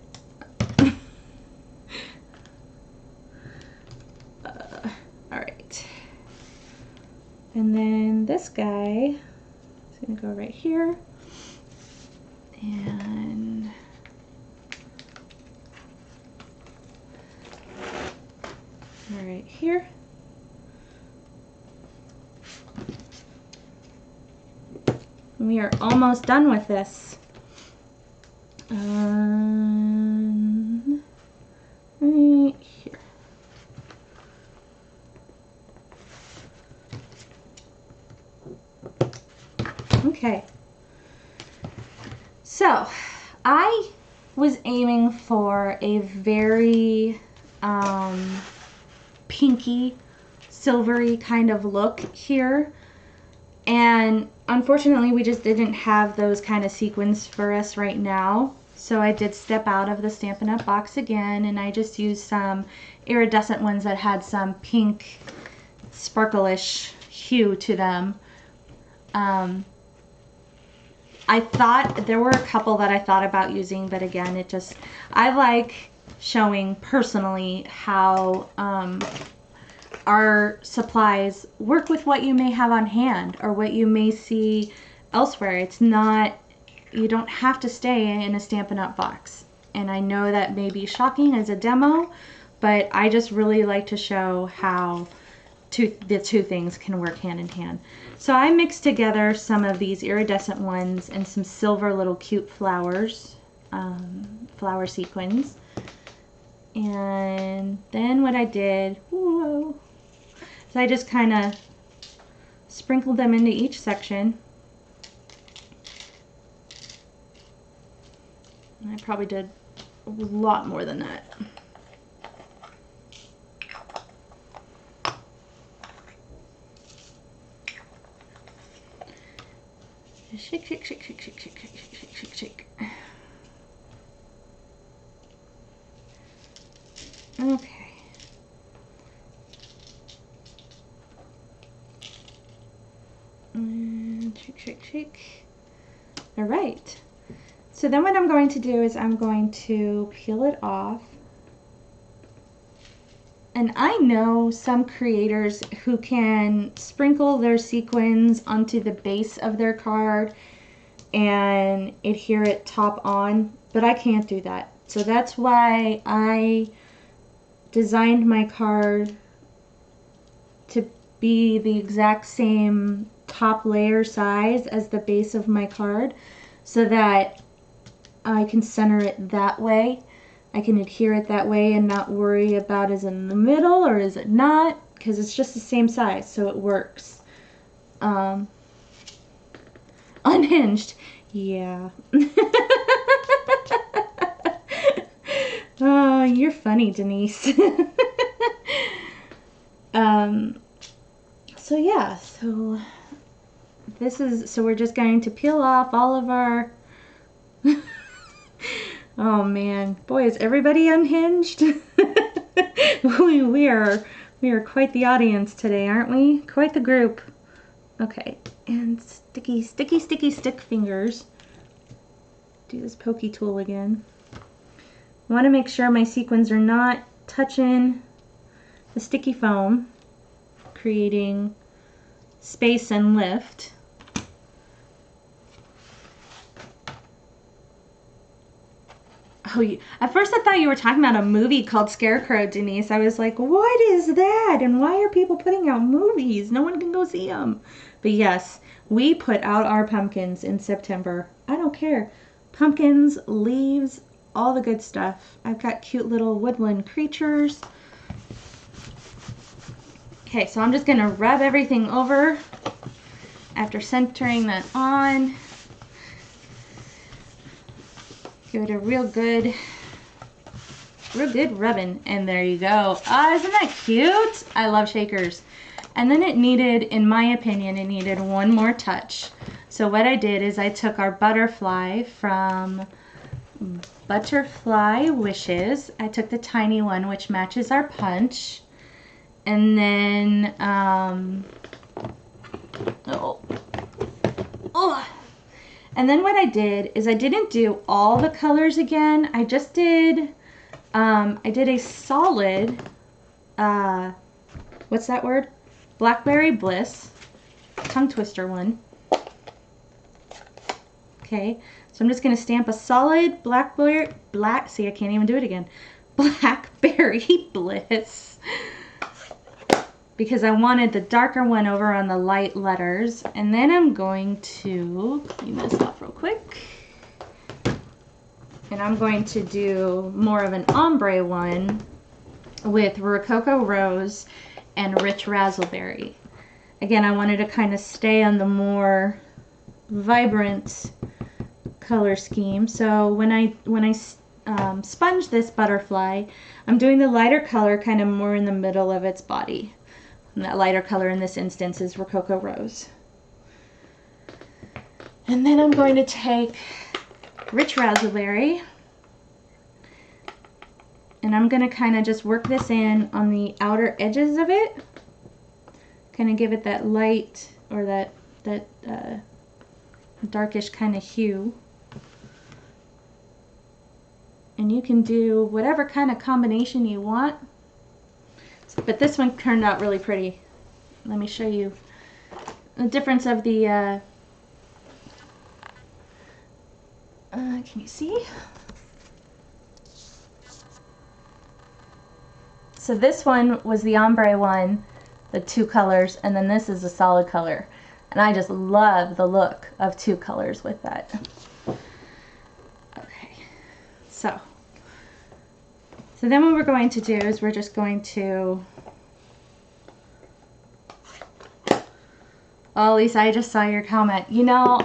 All right. And then this guy is going to go right here. And right here. We are almost done with this. Right here. Okay. So, I was aiming for a very pinky, silvery kind of look here. And unfortunately, we just didn't have those kind of sequins for us right now. So I did step out of the Stampin' Up! Box again, and I just used some iridescent ones that had some pink, sparkleish hue to them. I thought there were a couple that I thought about using, but again, I like showing personally how our supplies work with what you may have on hand or what you may see elsewhere. It's not, you don't have to stay in a Stampin' Up! Box. And I know that may be shocking as a demo, but I just really like to show how the two things can work hand in hand. So I mixed together some of these iridescent ones and some silver little cute flowers, flower sequins. And then what I did, whoa, so I just kind of sprinkled them into each section. I probably did a lot more than that. Shake, shake, shake, shake, shake, shake, shake, shake, shake, shake. Okay. And shake, shake, shake. All right. So then what I'm going to do is I'm going to peel it off. And I know some creators who can sprinkle their sequins onto the base of their card and adhere it top on, but I can't do that. So that's why I designed my card to be the exact same top layer size as the base of my card so that I can center it that way. I can adhere it that way and not worry about is it in the middle or is it not, because it's just the same size, so it works. Unhinged, yeah. Oh, you're funny, Denise. So yeah, so we're just going to peel off all of our oh man, boy, is everybody unhinged? we are quite the audience today, aren't we? Quite the group. Okay, and sticky stick fingers. Do this pokey tool again. I want to make sure my sequins are not touching the sticky foam, creating space and lift. Oh, at first I thought you were talking about a movie called Scarecrow, Denise. I was like, what is that? And why are people putting out movies? No one can go see them. But yes, we put out our pumpkins in September. I don't care. Pumpkins, leaves, all the good stuff. I've got cute little woodland creatures. Okay, so I'm just going to rub everything over after centering that on. Give it a real good rubbing, and there you go. Ah, isn't that cute? I love shakers. And then it needed, in my opinion, it needed one more touch. So what I did is I took our butterfly from Butterfly Wishes. I took the tiny one, which matches our punch. And then, and then what I did is I didn't do all the colors again. I just did, I did a solid, what's that word? Blackberry Bliss, tongue twister one. Okay, so I'm just going to stamp a solid see, I can't even do it again. Blackberry Bliss. Because I wanted the darker one over on the light letters. And then I'm going to clean this off real quick. And I'm going to do more of an ombre one with Rococo Rose and Rich Razzleberry. Again, I wanted to kind of stay on the more vibrant color scheme. So when I sponge this butterfly. I'm doing the lighter color kind of more in the middle of its body. And that lighter color in this instance is Rococo Rose. And then I'm going to take Rich Raspberry, and I'm going to kind of just work this in on the outer edges of it. Kind of give it that light, or that darkish kind of hue. And you can do whatever kind of combination you want. But this one turned out really pretty. Let me show you the difference of the, can you see? So this one was the ombre one, the 2 colors, and then this is a solid color. And I just love the look of 2 colors with that. Okay, so then what we're going to do is we're just going to, oh, Lisa, I just saw your comment. You know,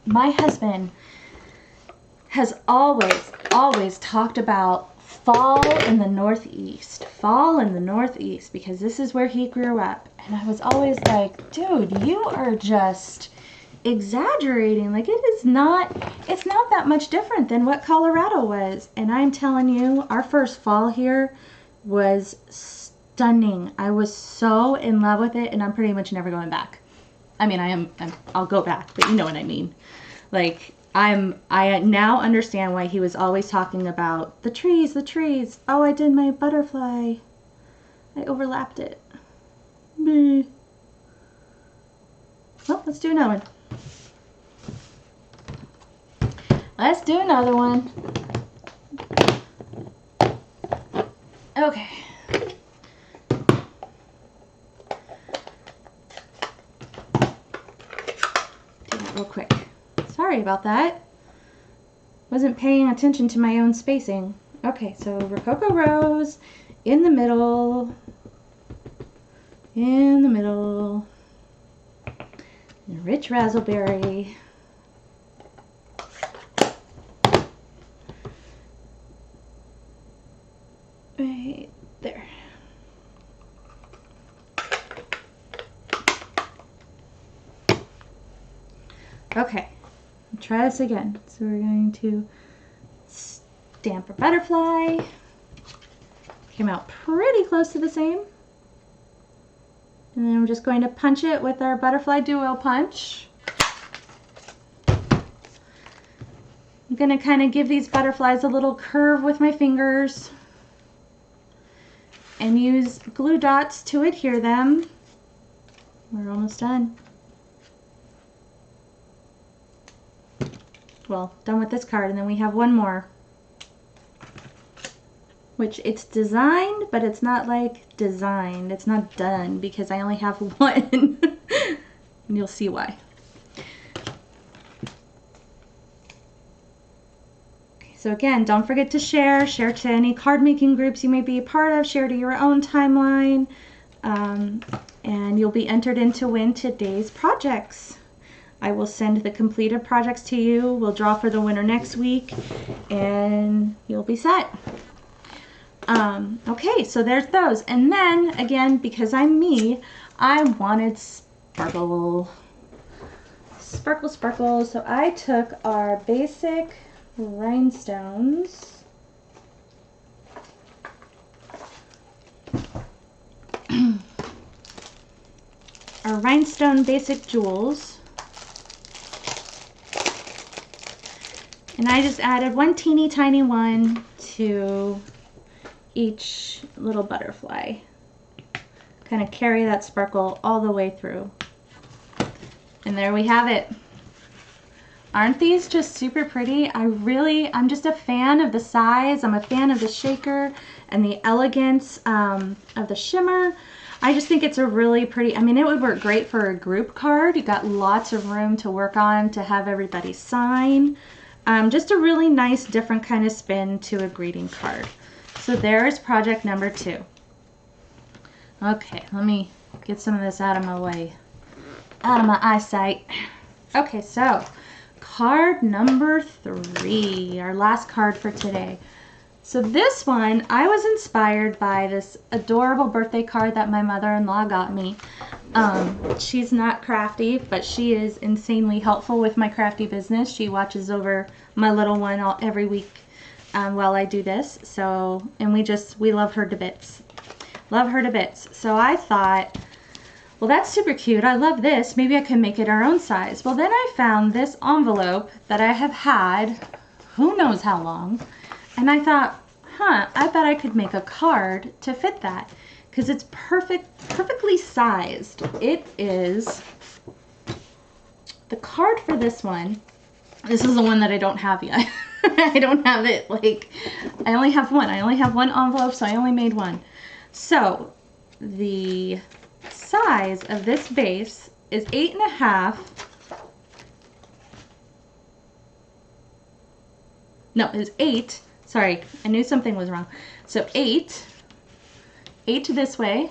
my husband has always talked about fall in the Northeast, because this is where he grew up. And I was always like, dude, you are just exaggerating. Like, it's not that much different than what Colorado was. And I'm telling you, our first fall here was stunning. I was so in love with it, and I'm pretty much never going back. I mean, I'll go back, but you know what I mean. Like, I now understand why he was always talking about the trees. Oh, I did my butterfly. I overlapped it. Well, let's do another one. Let's do another one. Okay. Do that real quick. Sorry about that. Wasn't paying attention to my own spacing. Okay, so Rococo Rose in the middle. And Rich Raspberry. Right there. Okay, try this again. So we're going to stamp our butterfly. Came out pretty close to the same. And then we're just going to punch it with our butterfly duo punch. I'm going to kind of give these butterflies a little curve with my fingers and use glue dots to adhere them. We're almost done. Well, done with this card, and then we have one more. Which it's designed, but it's not like designed. It's not done because I only have one. And you'll see why. Okay, so again, don't forget to share. Share to any card making groups you may be a part of. Share to your own timeline. And you'll be entered in to win today's projects. I will send the completed projects to you. We'll draw for the winner next week. And you'll be set. Okay, so there's those. And then, again, because I'm me, I wanted sparkle. Sparkle, sparkle. So I took our basic rhinestones. Our rhinestone basic jewels. And I just added one teeny tiny one to each little butterfly. Kind of carry that sparkle all the way through. And there we have it. Aren't these just super pretty? I'm just a fan of the size. I'm a fan of the shaker and the elegance of the shimmer. I just think it's a really pretty, I mean, it would work great for a group card. You got lots of room to work on to have everybody sign. Just a really nice, different kind of spin to a greeting card. So there's project number 2. Okay, let me get some of this out of my way, out of my eyesight. Okay, so card number 3, our last card for today. So this one, I was inspired by this adorable birthday card that my mother-in-law got me. She's not crafty, but she is insanely helpful with my crafty business. She watches over my little one every week while I do this. So, and we love her to bits. Love her to bits. So I thought, well, that's super cute. I love this. Maybe I can make it our own size. Well, then I found this envelope that I have had who knows how long. And I thought, I bet I could make a card to fit that because it's perfectly sized. It is, the card for this one, this is the one that I don't have yet. I don't have it, like, I only have one. I only have one envelope, so I only made one. So the size of this base is 8.5. No, it's 8. Sorry, I knew something was wrong. So 8 this way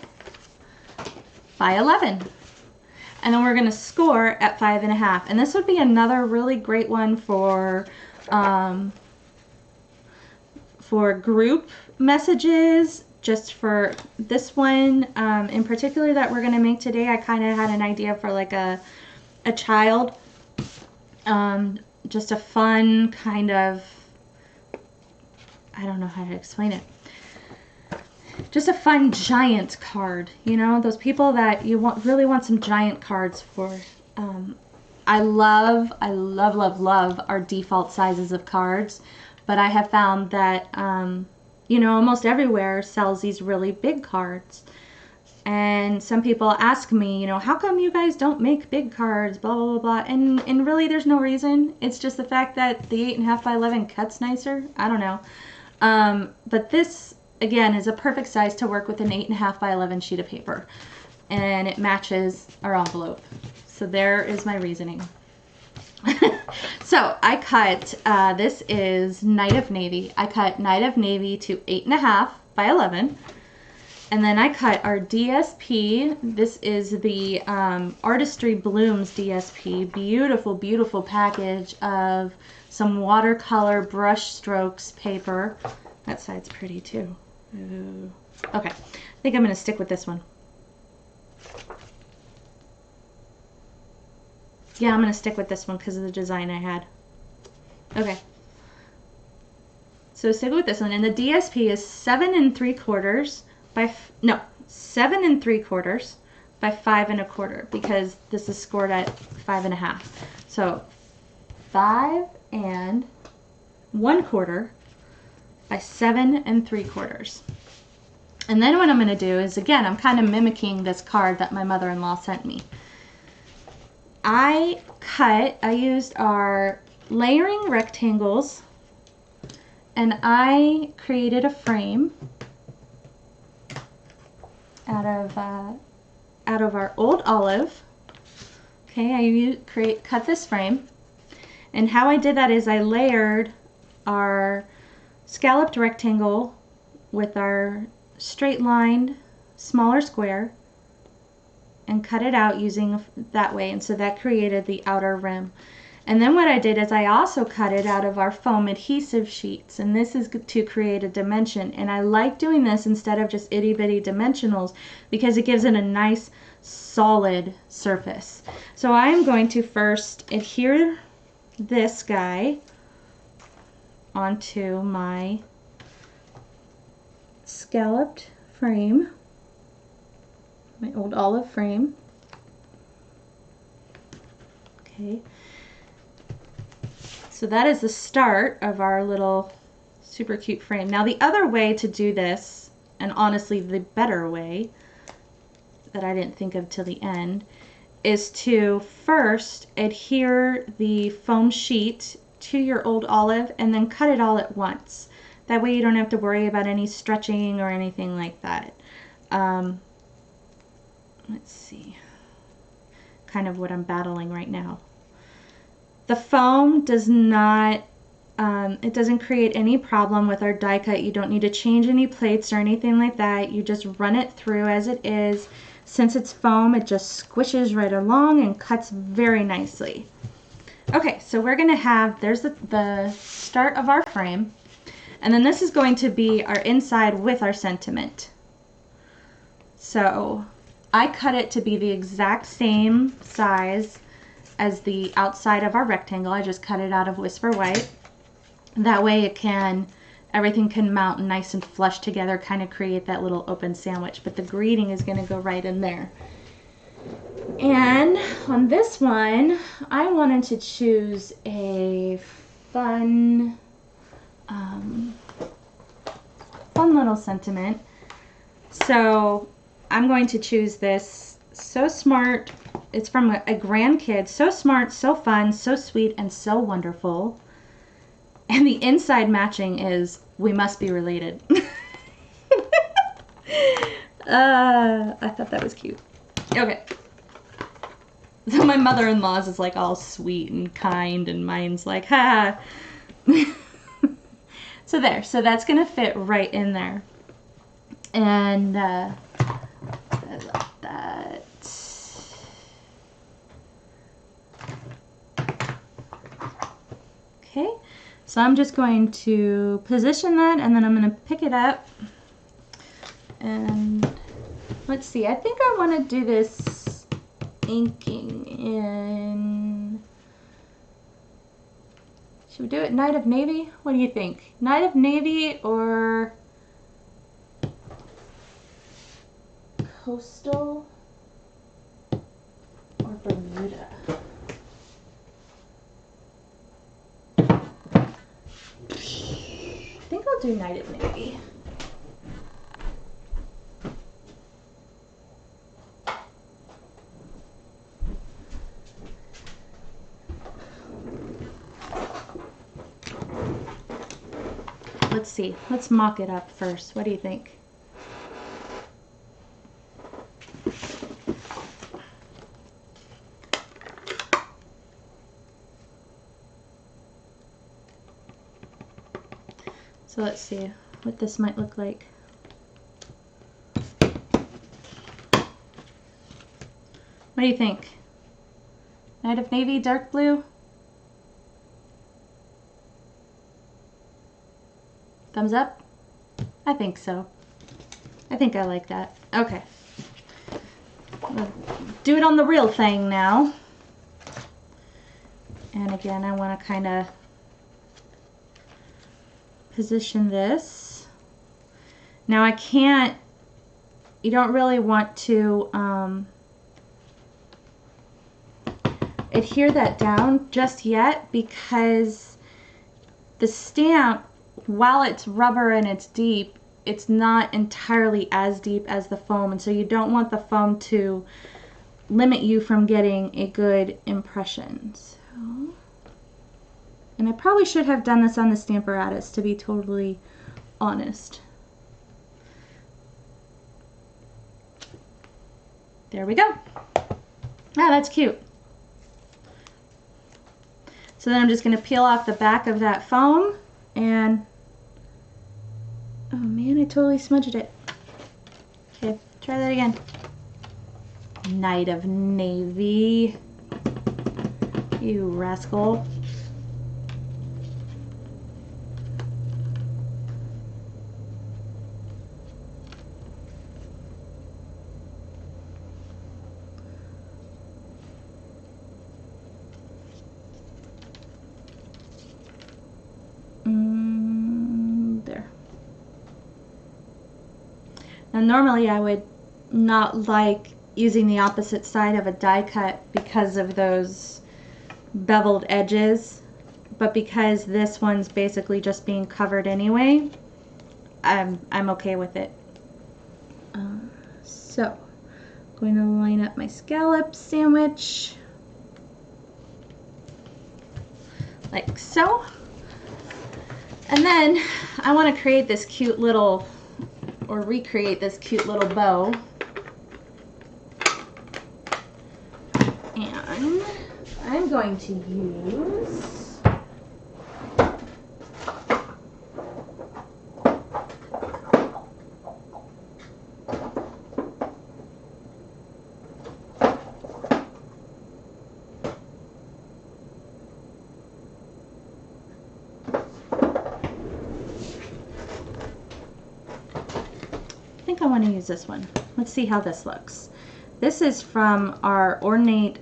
by 11. And then we're going to score at 5.5. And this would be another really great one for group messages. Just for this one in particular that we're going to make today, I kind of had an idea for like a child. Just a fun kind of, I don't know how to explain it. Just a fun giant card, you know, those people that you really want some giant cards for. I love our default sizes of cards, but I have found that, you know, almost everywhere sells these really big cards. And some people ask me, you know, how come you guys don't make big cards, blah, blah, blah, blah. And really there's no reason. It's just the fact that the 8.5 by 11 cuts nicer. I don't know. But this, again, is a perfect size to work with an 8.5 by 11 sheet of paper. And it matches our envelope. So there is my reasoning. So I cut, this is Night of Navy. I cut Night of Navy to 8.5 by 11. And then I cut our DSP. This is the Artistry Blooms DSP. Beautiful, beautiful package of some watercolor brush strokes paper. That side's pretty too. Ooh. Okay, I think I'm going to stick with this one. Yeah, I'm going to stick with this one because of the design I had. Okay. So stick with this one. And the DSP is 7 3/4 by, 7 3/4 by 5 1/4 because this is scored at 5.5. So 5 1/4 by 7 3/4. And then what I'm going to do is, again, I'm kind of mimicking this card that my mother-in-law sent me. I used our layering rectangles, and I created a frame out of our old olive. Okay, I cut this frame, and how I did that is I layered our scalloped rectangle with our straight lined smaller square and cut it out using that way, and so that created the outer rim. And then what I did is I also cut it out of our foam adhesive sheets, and this is to create a dimension. And I like doing this instead of just itty bitty dimensionals because it gives it a nice solid surface. So I'm going to first adhere this guy onto my scalloped frame, my old olive frame. Okay. So that is the start of our little super cute frame. Now the other way to do this, and honestly the better way that I didn't think of till the end, is to first adhere the foam sheet to your old olive and then cut it all at once. That way you don't have to worry about any stretching or anything like that. Let's see, kind of what I'm battling right now. The foam does not, it doesn't create any problem with our die cut. You don't need to change any plates or anything like that. You just run it through as it is. Since it's foam, it just squishes right along and cuts very nicely. Okay, so we're gonna have, there's the start of our frame, and then this is going to be our inside with our sentiment. So I cut it to be the exact same size as the outside of our rectangle. I just cut it out of Whisper White. That way everything can mount nice and flush together, kind of create that little open sandwich. But the greeting is gonna go right in there. And on this one, I wanted to choose a fun little sentiment. So I'm going to choose this So Smart. It's from a grandkid. So smart, so fun, so sweet, and so wonderful. And the inside matching is we must be related. I thought that was cute. Okay. So my mother-in-law's is like all sweet and kind, and mine's like, ha. So there. So that's going to fit right in there. And I love that. Okay. So I'm just going to position that, and then I'm going to pick it up. And let's see. I think I want to do this inking in, should we do it Night of Navy? What do you think? Night of Navy or Coastal or Bermuda? I think I'll do Night of Navy. Let's see. Let's mock it up first. What do you think? So let's see what this might look like. What do you think? Night of Navy, dark blue? Thumbs up? I think so. I think I like that. Okay. We'll do it on the real thing now. And again, I want to kind of position this. Now I can't, you don't really want to adhere that down just yet, because the stamp, while it's rubber and it's deep, it's not entirely as deep as the foam, and so you don't want the foam to limit you from getting a good impression. So, and I probably should have done this on the Stamparatus, to be totally honest. There we go. Ah, that's cute. So then I'm just going to peel off the back of that foam, and oh man, I totally smudged it. Okay, try that again. Night of Navy. You rascal. There. Now normally I would not like using the opposite side of a die cut because of those beveled edges, but because this one's basically just being covered anyway, I'm okay with it. So I'm going to line up my scallop sandwich like so. And then I want to create this cute little, or recreate this cute little bow. And I'm going to use I want to use this one. Let's see how this looks. This is from our Ornate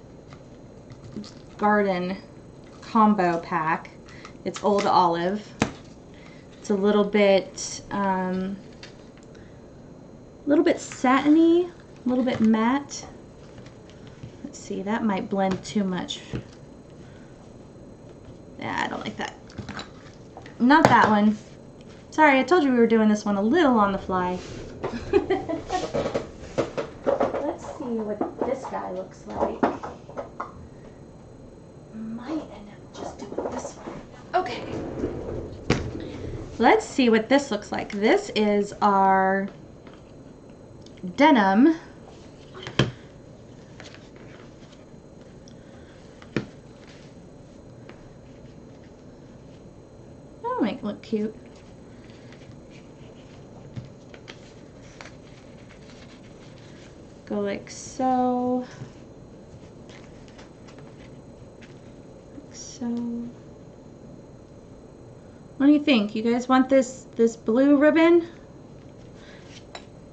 Garden combo pack. It's Old Olive. It's a little bit satiny, a little bit matte. Let's see, that might blend too much. Yeah, I don't like that. Not that one. Sorry, I told you we were doing this one a little on the fly. Let's see what this guy looks like. Might end up just doing this one. Okay. Let's see what this looks like. This is our denim. That might look cute. Go like so. Like so. What do you think? You guys want this blue ribbon?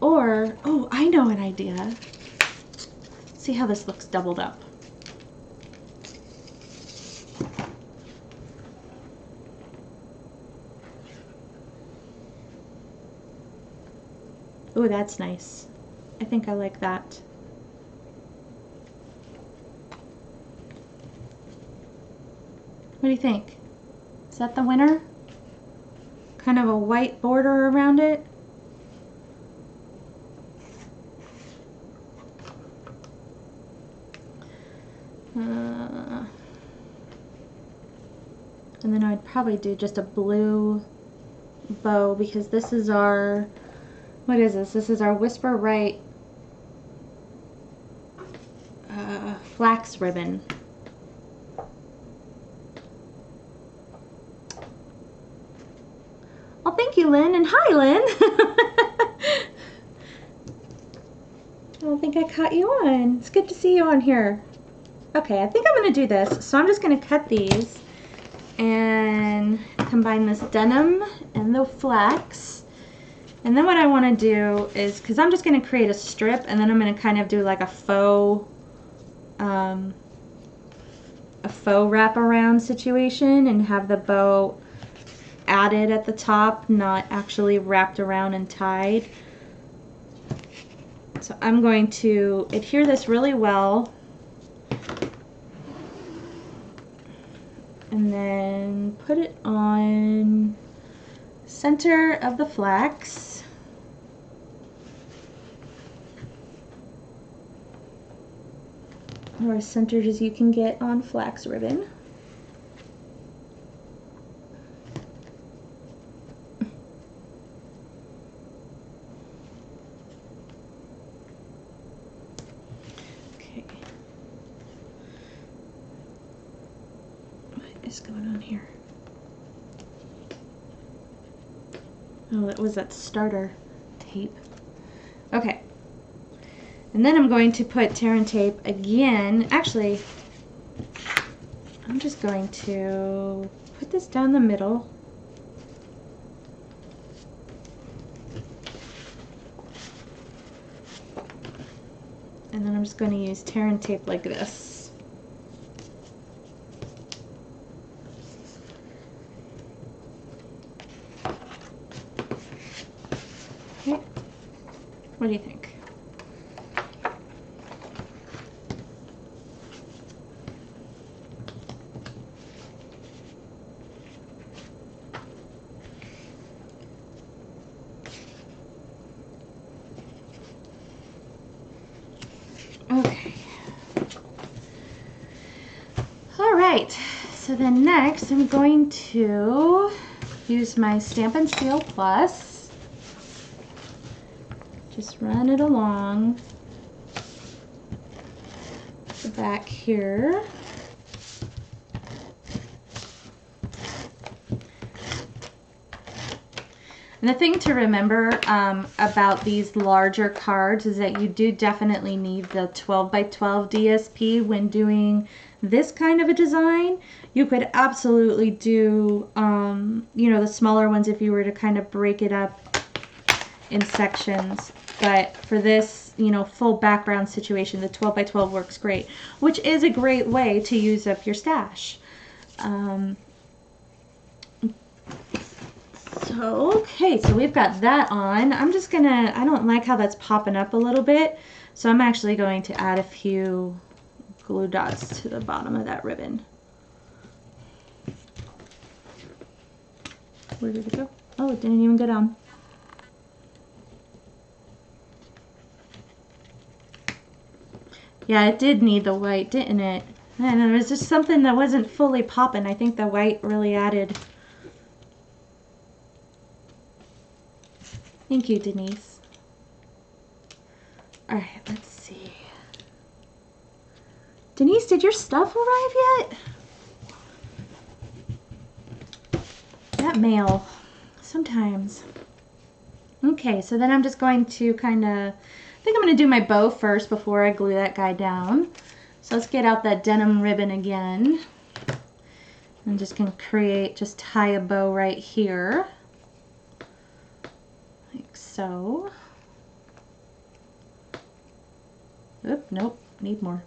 Or, oh, I know an idea. See how this looks doubled up. Oh, that's nice. I think I like that. What do you think? Is that the winner? Kind of a white border around it. And then I'd probably do just a blue bow because this is our, what is this? This is our Whisper Right flax ribbon. Oh, thank you, Lynn, and hi, Lynn. I don't think I caught you on. It's good to see you on here. Okay, I think I'm going to do this. So I'm just going to cut these and combine this denim and the flax. And then what I want to do is, because I'm just going to create a strip, and then I'm going to kind of do like a faux wraparound situation and have the bow added at the top, not actually wrapped around and tied. So I'm going to adhere this really well and then put it on center of the flax. Or as centered as you can get on flax ribbon. Okay. What is going on here? Oh, that was that starter tape. Okay. And then I'm going to put tear and tape again. Actually, I'm just going to put this down the middle. And then I'm just going to use tear and tape like this. Okay. What do you think? Okay. All right. So then next I'm going to use my Stampin' Seal Plus. Just run it along the back here. And the thing to remember about these larger cards is that you do definitely need the 12 by 12 DSP when doing this kind of a design. You could absolutely do, you know, the smaller ones if you were to kind of break it up in sections. But for this, you know, full background situation, the 12 by 12 works great, which is a great way to use up your stash. Okay, so we've got that on. I'm just gonna, I don't like how that's popping up a little bit, so I'm actually going to add a few glue dots to the bottom of that ribbon. Where did it go? Oh, it didn't even go down. Yeah, it did need the white, didn't it? And there was just something that wasn't fully popping. I think the white really added. Thank you, Denise. All right, let's see. Denise, did your stuff arrive yet? That mail, sometimes. Okay, so then I'm just going to kind of, I think I'm going to do my bow first before I glue that guy down. So let's get out that denim ribbon again. I'm just going to create, just tie a bow right here. Like so. Oop, nope, need more.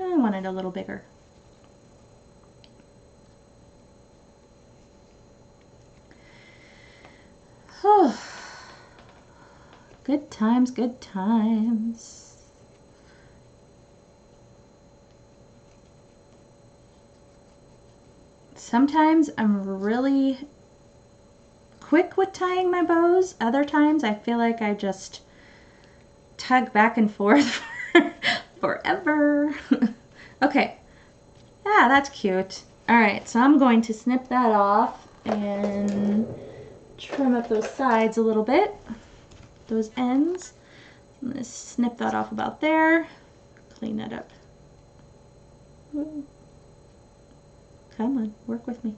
I want it a little bigger. Oh, good times, good times. Sometimes I'm really quick with tying my bows. Other times I feel like I just tug back and forth forever. Okay, yeah, that's cute. All right, so I'm going to snip that off and trim up those sides a little bit, those ends. I'm going to snip that off about there, clean that up. Ooh. Come on, work with me.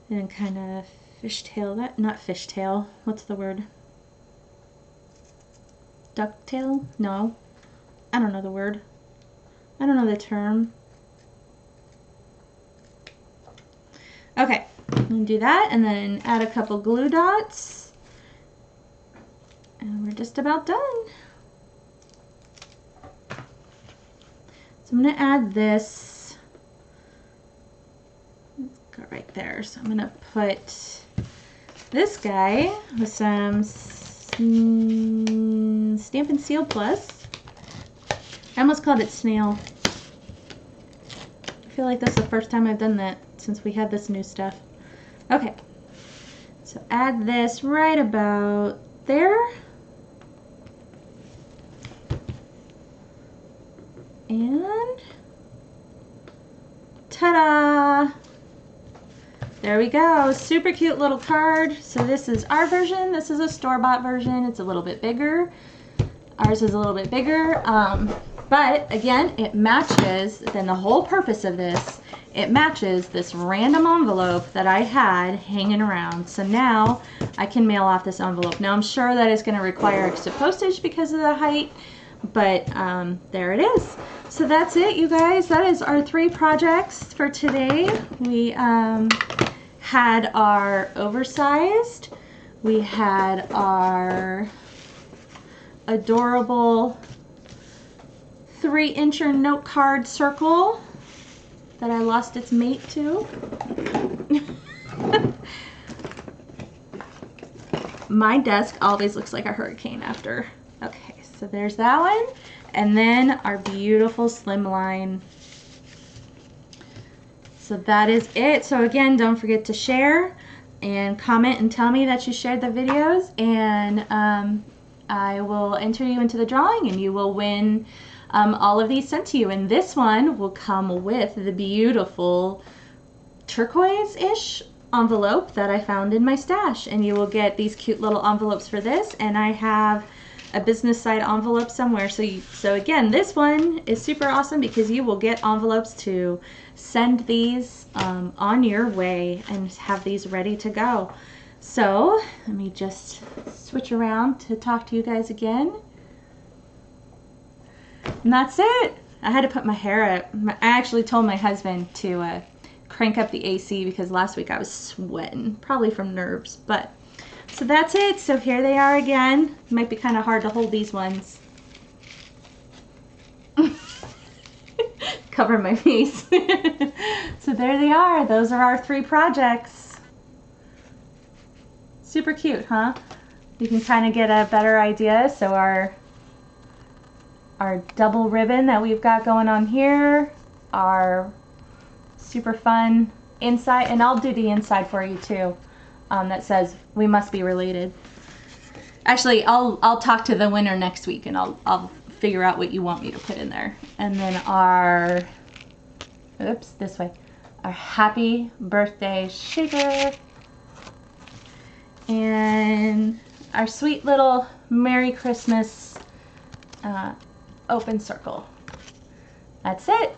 And kind of fishtail that, not fishtail, what's the word? Ducktail? No, I don't know the word. I don't know the term. Okay, I'm gonna do that and then add a couple glue dots. And we're just about done. So I'm gonna add this. Let's go right there. So I'm gonna put this guy with some Stampin' Seal Plus. I almost called it Snail. I feel like that's the first time I've done that since we had this new stuff. Okay, so add this right about there. And ta-da! There we go, super cute little card. So this is our version, this is a store-bought version. It's a little bit bigger. Ours is a little bit bigger, but again, it matches, then the whole purpose of this, it matches this random envelope that I had hanging around. So now I can mail off this envelope. Now I'm sure that it's gonna require extra postage because of the height, but there it is. So that's it, you guys. That is our 3 projects for today. We had our oversized, we had our adorable 3-incher note card circle that I lost its mate to. My desk always looks like a hurricane after. Okay, so there's that one. And then our beautiful slimline. So that is it. So again, don't forget to share and comment and tell me that you shared the videos, and I will enter you into the drawing and you will win all of these sent to you. And this one will come with the beautiful turquoise-ish envelope that I found in my stash, and you will get these cute little envelopes for this. And I have a business side envelope somewhere. So again, this one is super awesome because you will get envelopes to send these on your way and have these ready to go. So let me just switch around to talk to you guys again. And that's it. I had to put my hair up. I actually told my husband to crank up the AC because last week I was sweating, probably from nerves. But so that's it. So here they are again. It might be kind of hard to hold these ones. Cover my face. So there they are. Those are our 3 projects. Super cute, huh? You can kind of get a better idea. So our double ribbon that we've got going on here, our super fun inside, and I'll do the inside for you too, that says we must be related. Actually, I'll talk to the winner next week and I'll figure out what you want me to put in there. And then our, oops, this way, our happy birthday shaker, and our sweet little Merry Christmas open circle. That's it.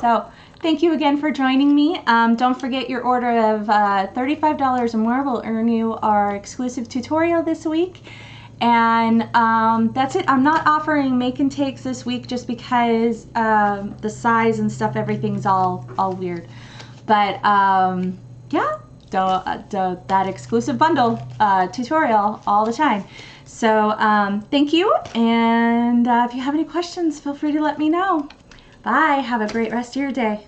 So thank you again for joining me. Don't forget your order of $35 or more will earn you our exclusive tutorial this week. And that's it. I'm not offering make and takes this week just because the size and stuff, everything's all weird. But yeah, that exclusive bundle tutorial all the time. So thank you, and if you have any questions, feel free to let me know. Bye. Have a great rest of your day.